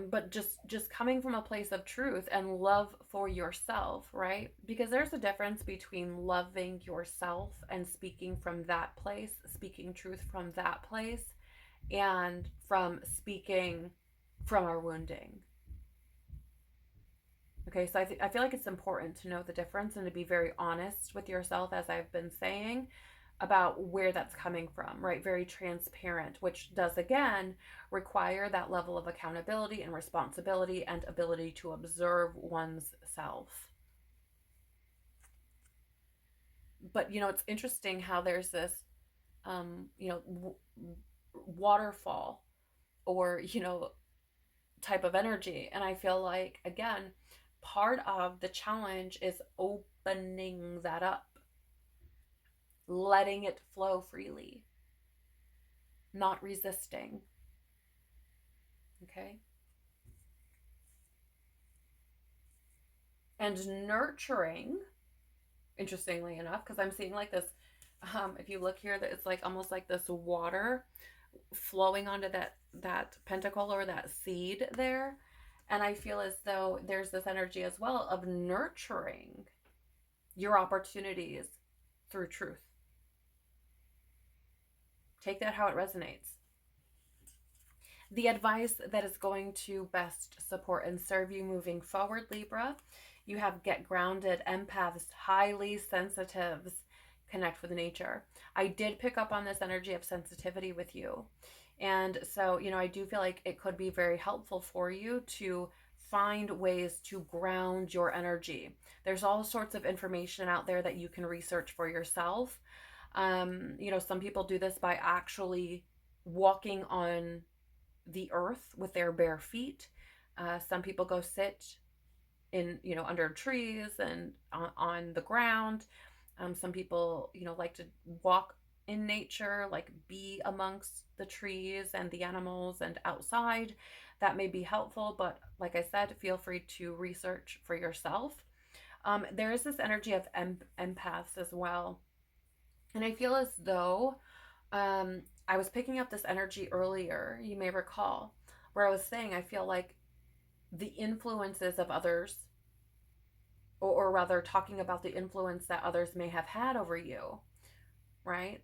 But just coming from a place of truth and love for yourself, right? Because there's a difference between loving yourself and speaking from that place, speaking truth from that place, and from speaking from our wounding. Okay, so I feel like it's important to know the difference and to be very honest with yourself, as I've been saying, about where that's coming from, right? Very transparent, which does again require that level of accountability and responsibility and ability to observe one's self. But it's interesting how there's this, waterfall, or type of energy, and I feel like again, part of the challenge is opening that up, letting it flow freely, not resisting. Okay. And nurturing, interestingly enough, because I'm seeing like this, if you look here, that it's like almost like this water flowing onto that pentacle or that seed there. And I feel as though there's this energy as well of nurturing your opportunities through truth. Take that how it resonates. The advice that is going to best support and serve you moving forward, Libra, you have get grounded, empaths, highly sensitives, connect with nature. I did pick up on this energy of sensitivity with you. And so, I do feel like it could be very helpful for you to find ways to ground your energy. There's all sorts of information out there that you can research for yourself. Some people do this by actually walking on the earth with their bare feet. Some people go sit in, under trees and on the ground. Some people, like to walk in nature, like be amongst the trees and the animals and outside. That may be helpful, but like I said, feel free to research for yourself. There is this energy of empaths as well. And I feel as though I was picking up this energy earlier, you may recall, where I was saying I feel like the influences of others, or rather talking about the influence that others may have had over you, right?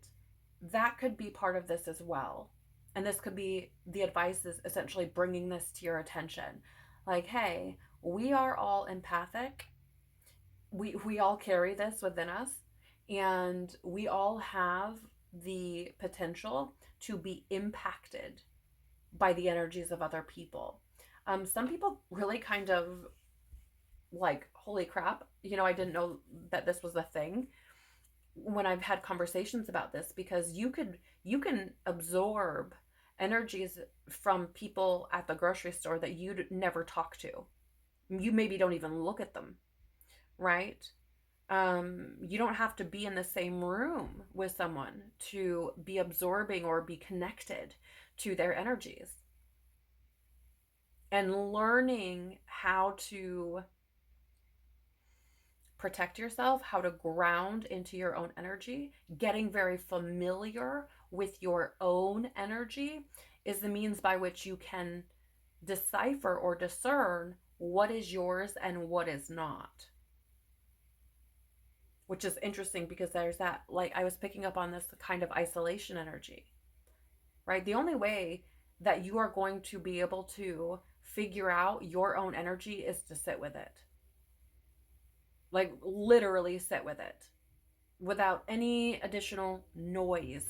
That could be part of this as well. And this could be the advice is essentially bringing this to your attention. Like, hey, we are all empathic. We all carry this within us, and we all have the potential to be impacted by the energies of other people. Some people really kind of like, holy crap, I didn't know that this was a thing, when I've had conversations about this, because you can absorb energies from people at the grocery store that you'd never talk to. You maybe don't even look at them, right? You don't have to be in the same room with someone to be absorbing or be connected to their energies. And learning how to protect yourself, how to ground into your own energy, getting very familiar with your own energy is the means by which you can decipher or discern what is yours and what is not. which is interesting because there's that, like, I was picking up on this kind of isolation energy, right? The only way that you are going to be able to figure out your own energy is to sit with it. Like, literally sit with it without any additional noise.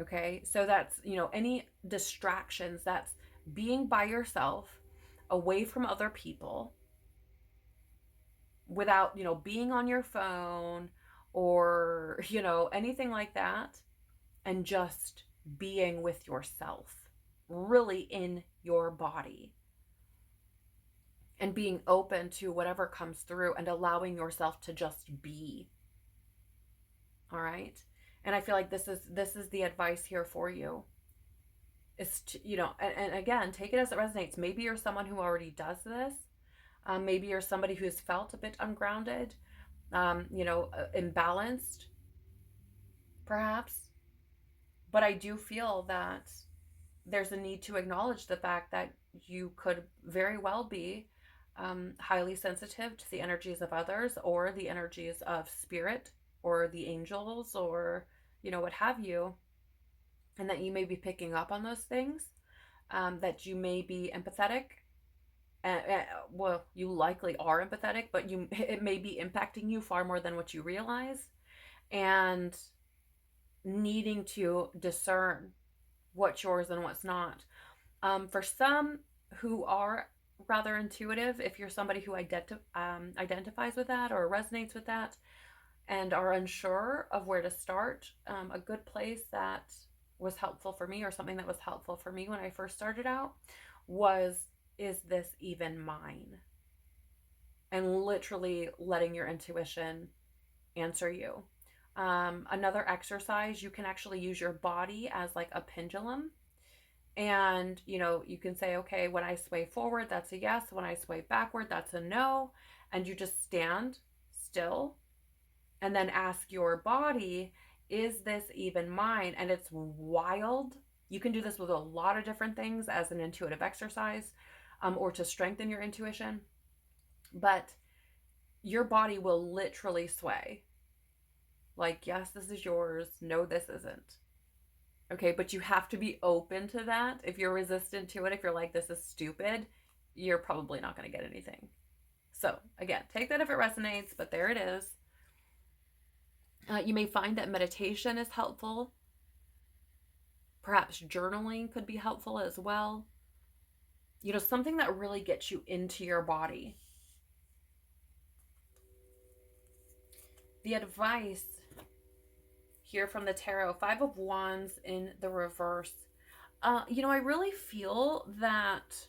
Okay? So that's, any distractions, that's being by yourself, away from other people, without, being on your phone or, anything like that, and just being with yourself, really in your body, and being open to whatever comes through and allowing yourself to just be. All right? And I feel like this is the advice here for you. Is to, and again, take it as it resonates. Maybe you're someone who already does this. Maybe you're somebody who's felt a bit ungrounded, imbalanced, perhaps. But I do feel that there's a need to acknowledge the fact that you could very well be highly sensitive to the energies of others, or the energies of spirit, or the angels, or what have you, and that you may be picking up on those things, that you may be empathetic, and well, you likely are empathetic, but it may be impacting you far more than what you realize, and needing to discern what's yours and what's not. For some who are rather intuitive, if you're somebody who identifies with that or resonates with that and are unsure of where to start, a good place that was helpful for me, or something that was helpful for me when I first started out, was, is this even mine? And literally letting your intuition answer you. Another exercise, you can actually use your body as like a pendulum. And, you can say, okay, when I sway forward, that's a yes. When I sway backward, that's a no. And you just stand still and then ask your body, is this even mine? And it's wild. You can do this with a lot of different things as an intuitive exercise, or to strengthen your intuition. But your body will literally sway. Like, yes, this is yours. No, this isn't. Okay, but you have to be open to that. If you're resistant to it, if you're like, this is stupid, you're probably not going to get anything. So, again, take that if it resonates, but there it is. You may find that meditation is helpful. Perhaps journaling could be helpful as well. Something that really gets you into your body. The advice here from the tarot, 5 of Wands in the reverse. I really feel that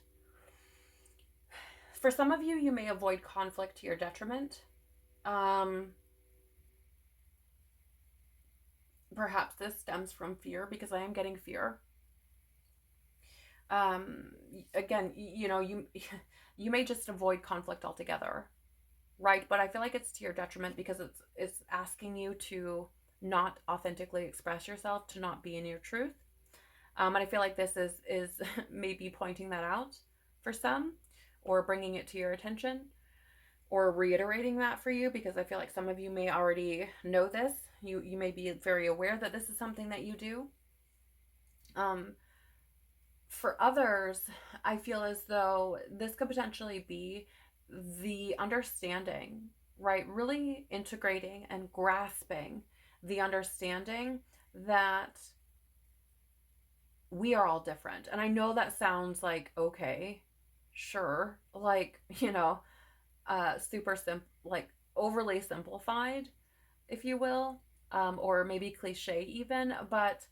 for some of you, you may avoid conflict to your detriment. Perhaps this stems from fear, because I am getting fear. Again, you may just avoid conflict altogether, right? But I feel like it's to your detriment, because it's asking you to not authentically express yourself, to not be in your truth. And I feel like this is maybe pointing that out for some, or bringing it to your attention, or reiterating that for you, because I feel like some of you may already know this. You may be very aware that this is something that you do. For others, I feel as though this could potentially be the understanding, right? Really integrating and grasping the understanding that we are all different. And I know that sounds like, okay, sure, like, super simple, like overly simplified, if you will, or maybe cliche even, but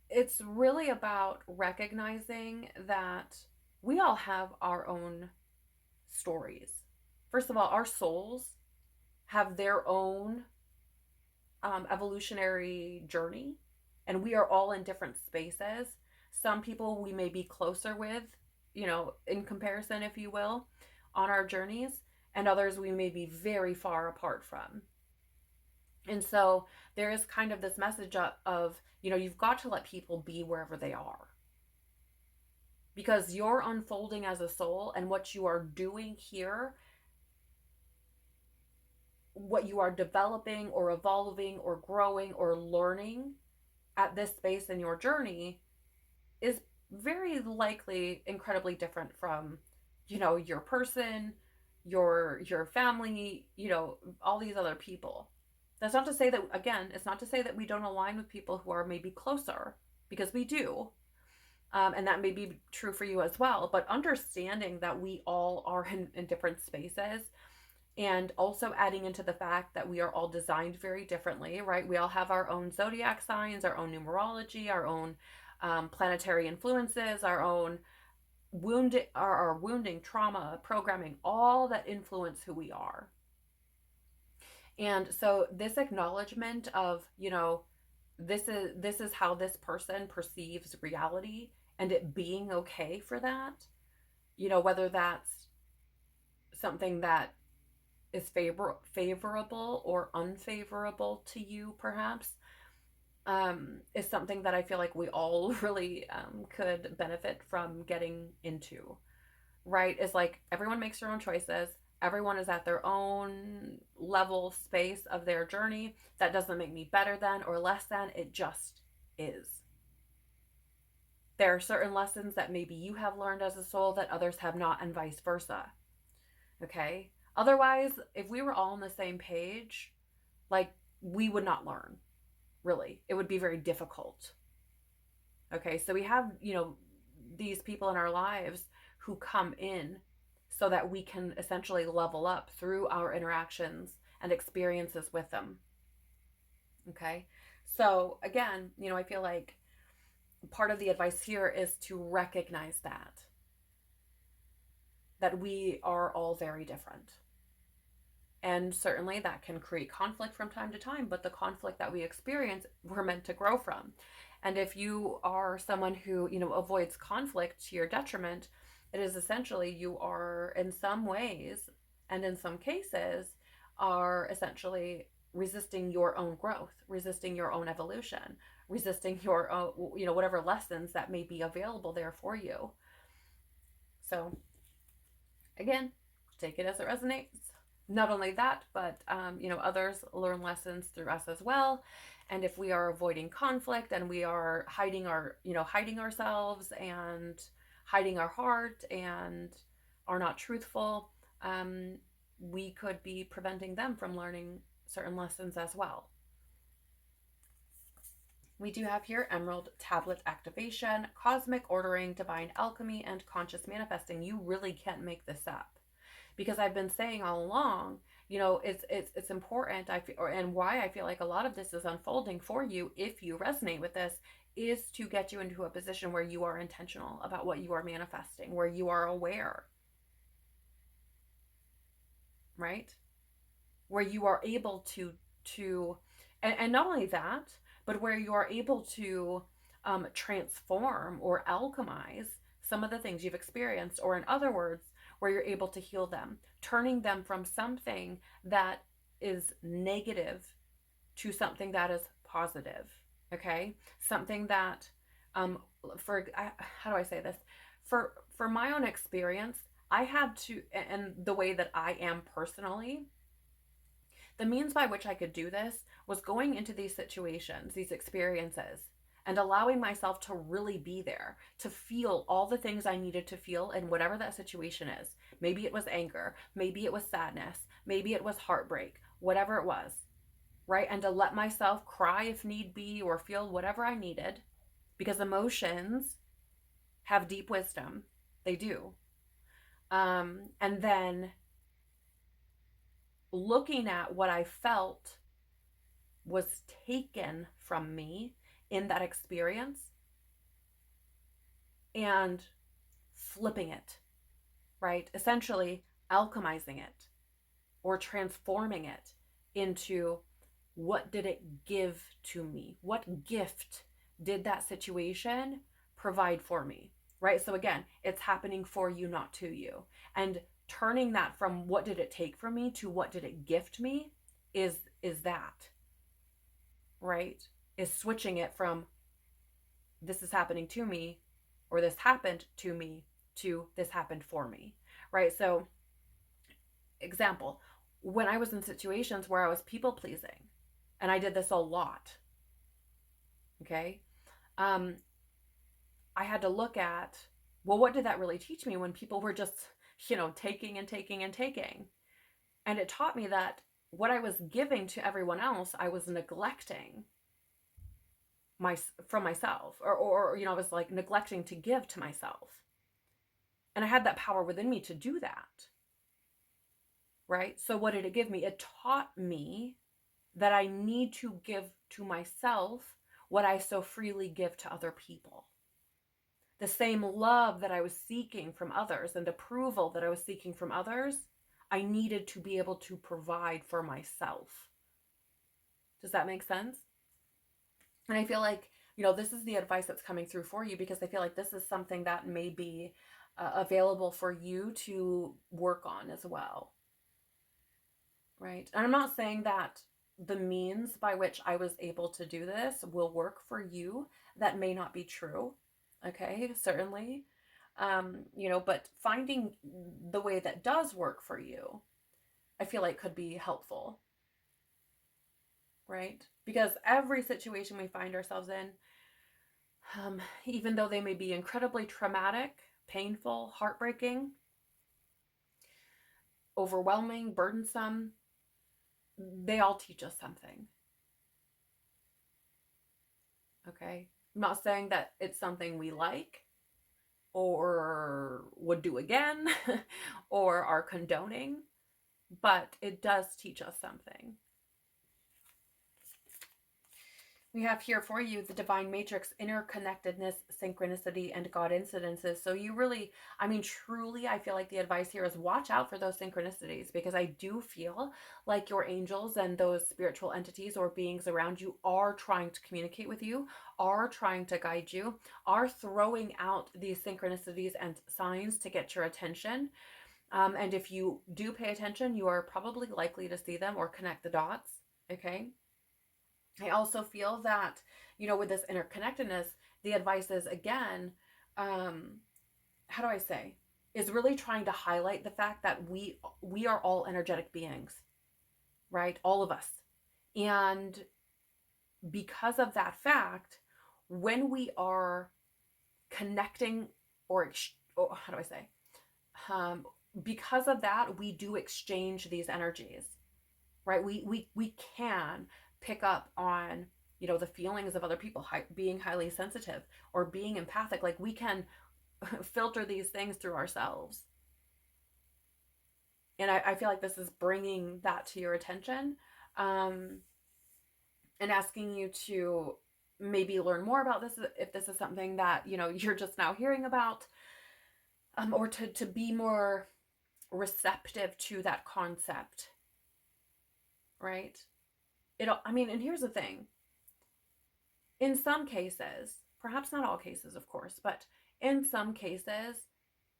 it's really about recognizing that we all have our own stories. First of all, our souls have their own evolutionary journey, and we are all in different spaces. Some people we may be closer with, in comparison, if you will, on our journeys, and others we may be very far apart from. And so there is kind of this message of, you've got to let people be wherever they are. Because you're unfolding as a soul, and what you are doing here what you are developing or evolving or growing or learning at this space in your journey is very likely incredibly different from, your person, your family, all these other people. That's not to say that, again, it's not to say that we don't align with people who are maybe closer, because we do. And that may be true for you as well. But understanding that we all are in different spaces, and also adding into the fact that we are all designed very differently, right? We all have our own zodiac signs, our own numerology, our own planetary influences, our own our wounding, trauma, programming, all that influence who we are. And so this acknowledgement of, this is how this person perceives reality, and it being okay for that, whether that's something that is favorable or unfavorable to you, perhaps, is something that I feel like we all really could benefit from getting into, right? Is like everyone makes their own choices. Everyone is at their own level, space of their journey. That doesn't make me better than or less than. It just is. There are certain lessons that maybe you have learned as a soul that others have not, and vice versa. Okay? Otherwise, if we were all on the same page, like, we would not learn, really. It would be very difficult. Okay? So we have, these people in our lives who come in so that we can essentially level up through our interactions and experiences with them. Okay? So again, I feel like part of the advice here is to recognize that we are all very different. And certainly that can create conflict from time to time, but the conflict that we experience, we're meant to grow from. And if you are someone who, avoids conflict to your detriment, it is essentially you are in some ways, and in some cases, are essentially resisting your own growth, resisting your own evolution, resisting your own, whatever lessons that may be available there for you. So again, take it as it resonates. Not only that, but others learn lessons through us as well. And if we are avoiding conflict and we are hiding ourselves and hiding our heart and are not truthful, we could be preventing them from learning certain lessons as well. We do have here Emerald Tablet Activation, Cosmic Ordering, Divine Alchemy, and Conscious Manifesting. You really can't make this up. Because I've been saying all along, it's important. And why I feel like a lot of this is unfolding for you, if you resonate with this, is to get you into a position where you are intentional about what you are manifesting, where you are aware, right? Where you are able to, and not only that, but where you are able to transform or alchemize some of the things you've experienced, or in other words, where you're able to heal them, turning them from something that is negative to something that is positive. Okay? Something that, how do I say this? For my own experience, I had to, and the way that I am personally, the means by which I could do this was going into these situations, these experiences, and allowing myself to really be there, to feel all the things I needed to feel in whatever that situation is. Maybe it was anger, maybe it was sadness, maybe it was heartbreak, whatever it was, right? And to let myself cry if need be, or feel whatever I needed, because emotions have deep wisdom. They do. And then looking at what I felt was taken from me in that experience and flipping it, right? Essentially alchemizing it or transforming it into, what did it give to me? What gift did that situation provide for me, right? So again, it's happening for you, not to you. And turning that from what did it take from me to what did it gift me is that, right? Is switching it from this is happening to me, or this happened to me, to this happened for me, right? So example, when I was in situations where I was people pleasing, and I did this a lot, okay, um, I had to look at, well, what did that really teach me when people were just, taking and taking and taking? And it taught me that what I was giving to everyone else, I was neglecting from myself, or I was like neglecting to give to myself. And I had that power within me to do that. Right? So what did it give me? It taught me that I need to give to myself what I so freely give to other people. The same love that I was seeking from others and approval that I was seeking from others, I needed to be able to provide for myself. Does that make sense? And I feel like, this is the advice that's coming through for you, because I feel like this is something that may be available for you to work on as well. Right? And I'm not saying that the means by which I was able to do this will work for you. That may not be true. Okay, certainly. But finding the way that does work for you, I feel like could be helpful. Right? Because every situation we find ourselves in, even though they may be incredibly traumatic, painful, heartbreaking, overwhelming, burdensome, they all teach us something. Okay? I'm not saying that it's something we like or would do again or are condoning, but it does teach us something. We have here for you the divine matrix, interconnectedness, synchronicity, and God incidences. So you really, truly, I feel like the advice here is watch out for those synchronicities, because I do feel like your angels and those spiritual entities or beings around you are trying to communicate with you, are trying to guide you, are throwing out these synchronicities and signs to get your attention. And if you do pay attention, you are probably likely to see them or connect the dots. Okay. I also feel that, with this interconnectedness, the advice is, again, how do I say, is really trying to highlight the fact that we are all energetic beings, right? All of us. And because of that fact, when we are connecting or how do I say, because of that, we do exchange these energies, right? We can pick up on, the feelings of other people, being highly sensitive or being empathic. Like, we can filter these things through ourselves. And I feel like this is bringing that to your attention, and asking you to maybe learn more about this if this is something that, you're just now hearing about, or to be more receptive to that concept, right? And here's the thing. In some cases, perhaps not all cases, of course, but in some cases,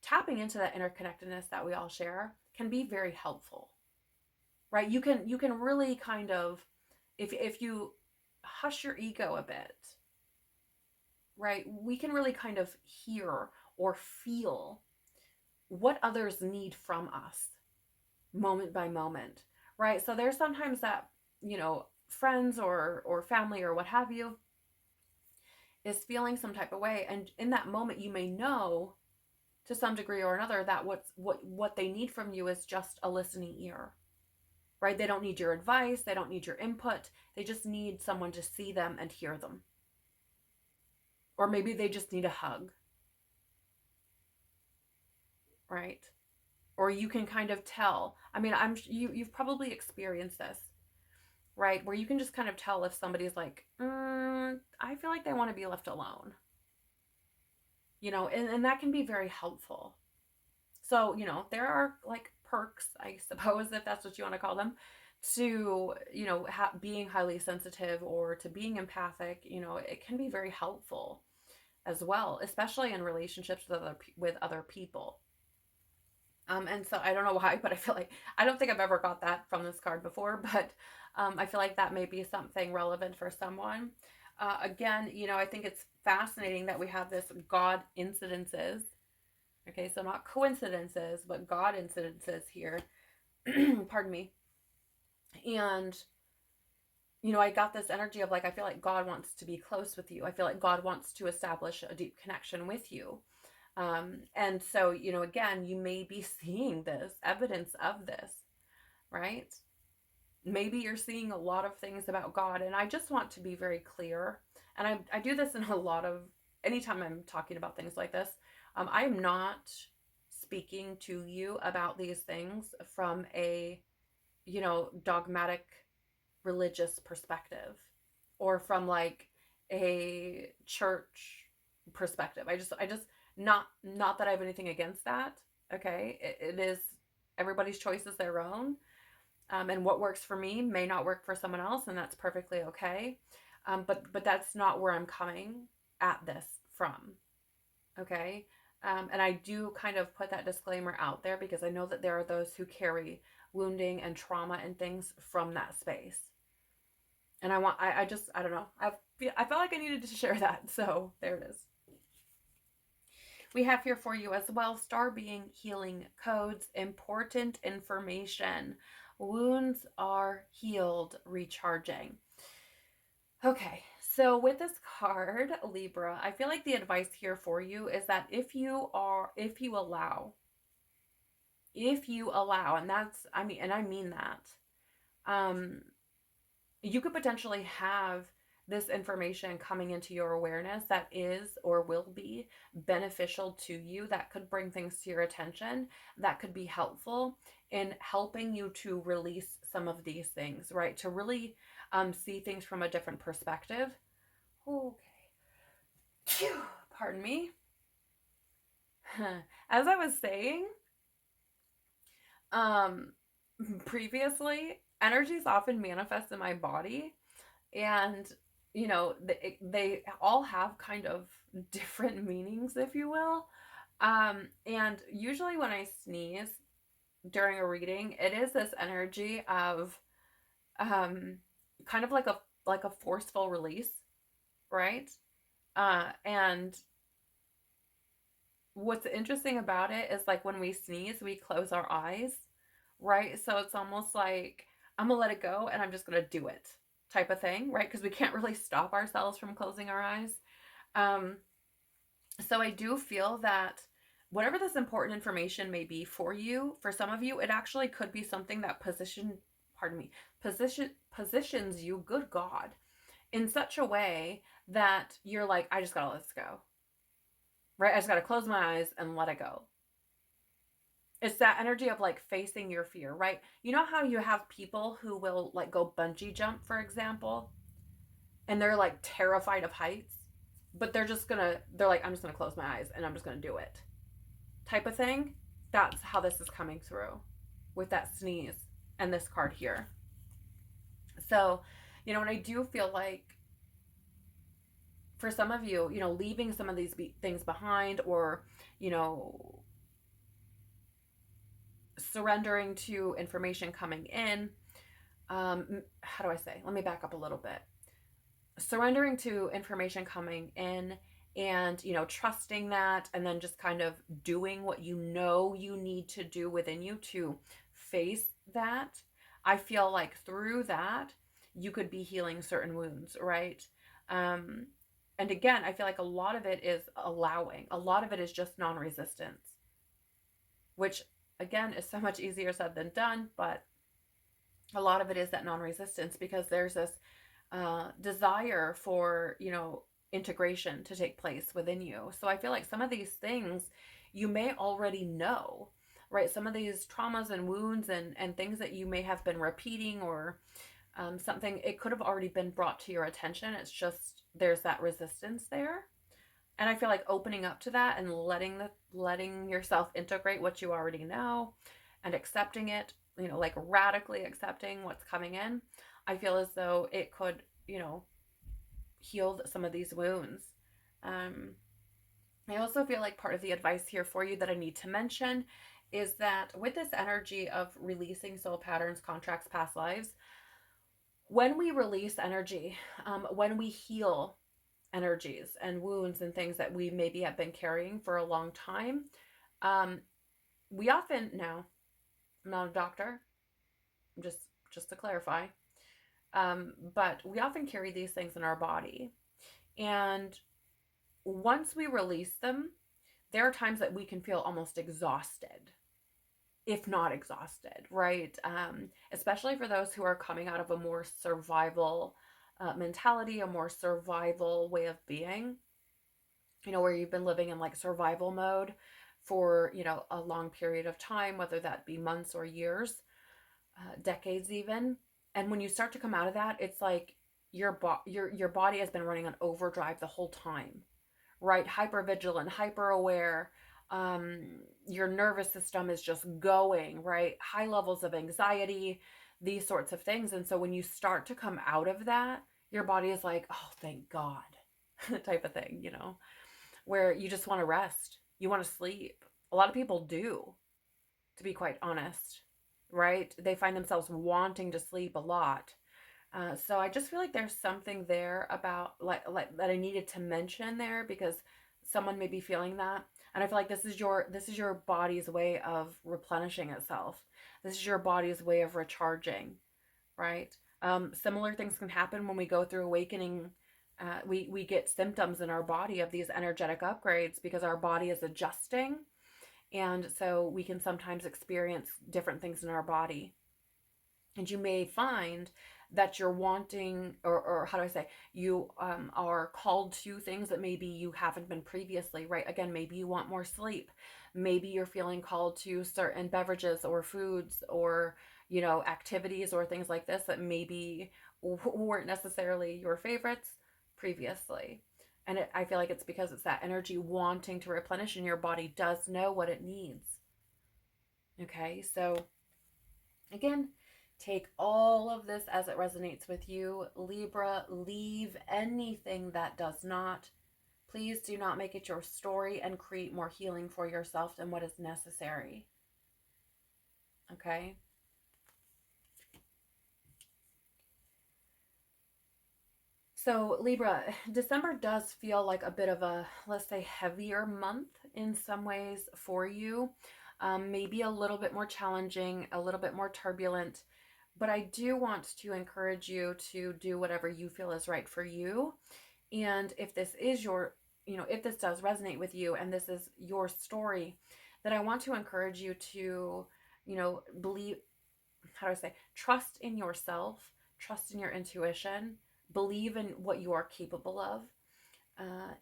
tapping into that interconnectedness that we all share can be very helpful, right? You can really kind of, if you hush your ego a bit, right? We can really kind of hear or feel what others need from us moment by moment, right? So there's sometimes that, friends or family or what have you is feeling some type of way, and in that moment you may know to some degree or another that what they need from you is just a listening ear, right? They don't need your advice, they don't need your input, they just need someone to see them and hear them. Or maybe they just need a hug, right? Or you can kind of tell, you've probably experienced this, right? Where you can just kind of tell if somebody's like, I feel like they want to be left alone. And that can be very helpful. So, there are like perks, I suppose, if that's what you want to call them, to, being highly sensitive or to being empathic. It can be very helpful as well, especially in relationships with other people. And so I don't know why, but I don't think I've ever got that from this card before, but I feel like that may be something relevant for someone. Again, I think it's fascinating that we have this God incidences. Okay, so not coincidences, but God incidences here. Pardon me. And, I got this energy of like, I feel like God wants to be close with you. I feel like God wants to establish a deep connection with you. And so, again, you may be seeing this evidence of this, right? Maybe you're seeing a lot of things about God. And I just want to be very clear. And I do this in a lot of, anytime I'm talking about things like this, I am not speaking to you about these things from a, dogmatic religious perspective or from like a church perspective. I just not that I have anything against that. Okay, it is, everybody's choice is their own, and what works for me may not work for someone else, and that's perfectly okay. But that's not where I'm coming at this from. Okay. And I do kind of put that disclaimer out there because I know that there are those who carry wounding and trauma and things from that space. And I don't know. I felt like I needed to share that. So there it is. We have here for you as well, star being healing codes, important information. Wounds are healed, recharging. Okay, so with this card, Libra, I feel like the advice here for you is that if you allow, and I mean that, um, you could potentially have this information coming into your awareness that is or will be beneficial to you, that could bring things to your attention, that could be helpful in helping you to release some of these things, right? To really see things from a different perspective. Okay. Phew, pardon me. As I was saying, um, previously, energies often manifest in my body, and they all have kind of different meanings, if you will. And usually when I sneeze during a reading, it is this energy of um, kind of like a forceful release, right? And what's interesting about it is like when we sneeze, we close our eyes, right? So it's almost like I'm gonna let it go and I'm just gonna do it type of thing, right? Because we can't really stop ourselves from closing our eyes. Um, so I do feel that whatever this important information may be for you, for some of you, it actually could be something that positions you, good God, in such a way that you're like, I just gotta let this go, right? I just gotta close my eyes and let it go. It's that energy of like facing your fear, right? You know how you have people who will like go bungee jump, for example, and they're like terrified of heights, but they're like, I'm just gonna close my eyes and I'm just gonna do it type of thing. That's how this is coming through with that sneeze and this card here. So, and I do feel like for some of you, leaving some of these things behind, or, surrendering to information coming in. How do I say? Let me back up a little bit. Surrendering to information coming in, and trusting that, and then just kind of doing what you need to do within you to face that. I feel like through that you could be healing certain wounds, right? And again, I feel like a lot of it is allowing, a lot of it is just non-resistance, which again is so much easier said than done, but a lot of it is that non-resistance because there's this desire for integration to take place within you. So I feel like some of these things you may already know, right? Some of these traumas and wounds and things that you may have been repeating, or something, it could have already been brought to your attention. It's just there's that resistance there. And I feel like opening up to that and letting yourself integrate what you already know and accepting it, like radically accepting what's coming in, I feel as though it could, heal some of these wounds. I also feel like part of the advice here for you that I need to mention is that with this energy of releasing soul patterns, contracts, past lives, when we release energy, when we heal energies and wounds and things that we maybe have been carrying for a long time, we often, now, I'm not a doctor, I'm just just to clarify. But we often carry these things in our body. And once we release them, there are times that we can feel almost exhausted, if not exhausted, right? Especially for those who are coming out of a more survival mentality, a more survival way of being, where you've been living in like survival mode for, a long period of time, whether that be months or years, decades even. And when you start to come out of that, it's like your body has been running on overdrive the whole time, right? Hyper vigilant, hyper aware. Your nervous system is just going, right? High levels of anxiety, these sorts of things. And so when you start to come out of that, your body is like, oh, thank God, type of thing, where you just want to rest. You want to sleep. A lot of people do, to be quite honest, right? They find themselves wanting to sleep a lot. So I just feel like there's something there about like that I needed to mention there, because someone may be feeling that, and I feel like this is your body's way of replenishing itself. This is your body's way of recharging, right? Similar things can happen when we go through awakening. We get symptoms in our body of these energetic upgrades because our body is adjusting, and so we can sometimes experience different things in our body. And you may find that you're wanting, or how do I say, you are called to things that maybe you haven't been previously, right? Again, maybe you want more sleep. Maybe you're feeling called to certain beverages or foods or, activities or things like this that maybe weren't necessarily your favorites previously. And I feel like it's because it's that energy wanting to replenish, and your body does know what it needs. Okay, so again, take all of this as it resonates with you. Libra, leave anything that does not. Please do not make it your story and create more healing for yourself than what is necessary. Okay? So, Libra, December does feel like a bit of a, let's say, heavier month in some ways for you. Maybe a little bit more challenging, a little bit more turbulent. But I do want to encourage you to do whatever you feel is right for you. And if this is if this does resonate with you and this is your story, then I want to encourage you to, believe, how do I say, trust in yourself, trust in your intuition, believe in what you are capable of,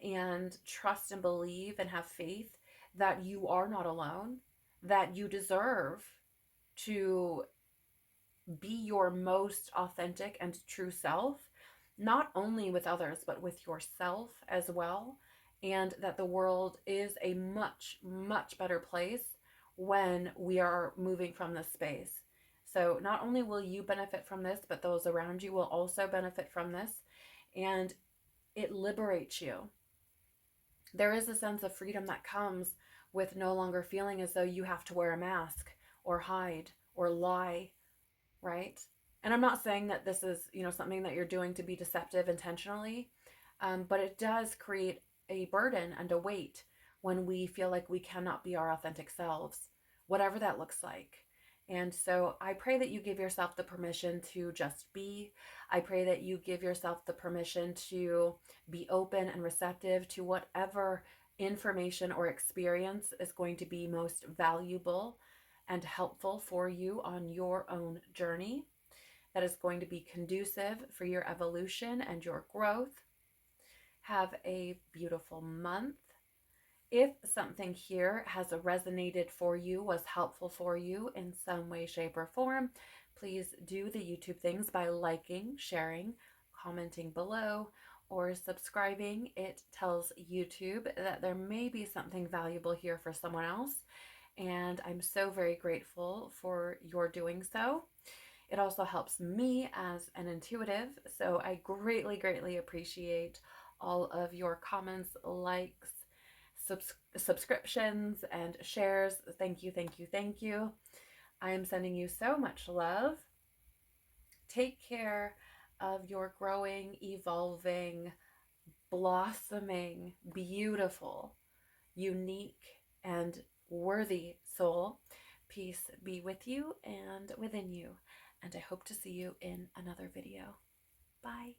and trust and believe and have faith that you are not alone, that you deserve to be your most authentic and true self, not only with others, but with yourself as well. And that the world is a much, much better place when we are moving from this space. So not only will you benefit from this, but those around you will also benefit from this. And it liberates you. There is a sense of freedom that comes with no longer feeling as though you have to wear a mask or hide or lie, right? And I'm not saying that this is, something that you're doing to be deceptive intentionally, but it does create a burden and a weight when we feel like we cannot be our authentic selves, whatever that looks like. And so I pray that you give yourself the permission to just be. I pray that you give yourself the permission to be open and receptive to whatever information or experience is going to be most valuable and helpful for you on your own journey, that is going to be conducive for your evolution and your growth. Have a beautiful month. If something here has resonated for you, was helpful for you in some way, shape, or form, please do the YouTube things by liking, sharing, commenting below, or subscribing. It tells YouTube that there may be something valuable here for someone else, and I'm so very grateful for your doing so. It also helps me as an intuitive, so I greatly, greatly appreciate all of your comments, likes, subscriptions, and shares. Thank you, thank you, thank you. I am sending you so much love. Take care of your growing, evolving, blossoming, beautiful, unique, and worthy soul. Peace be with you and within you. and I hope to see you in another video. Bye.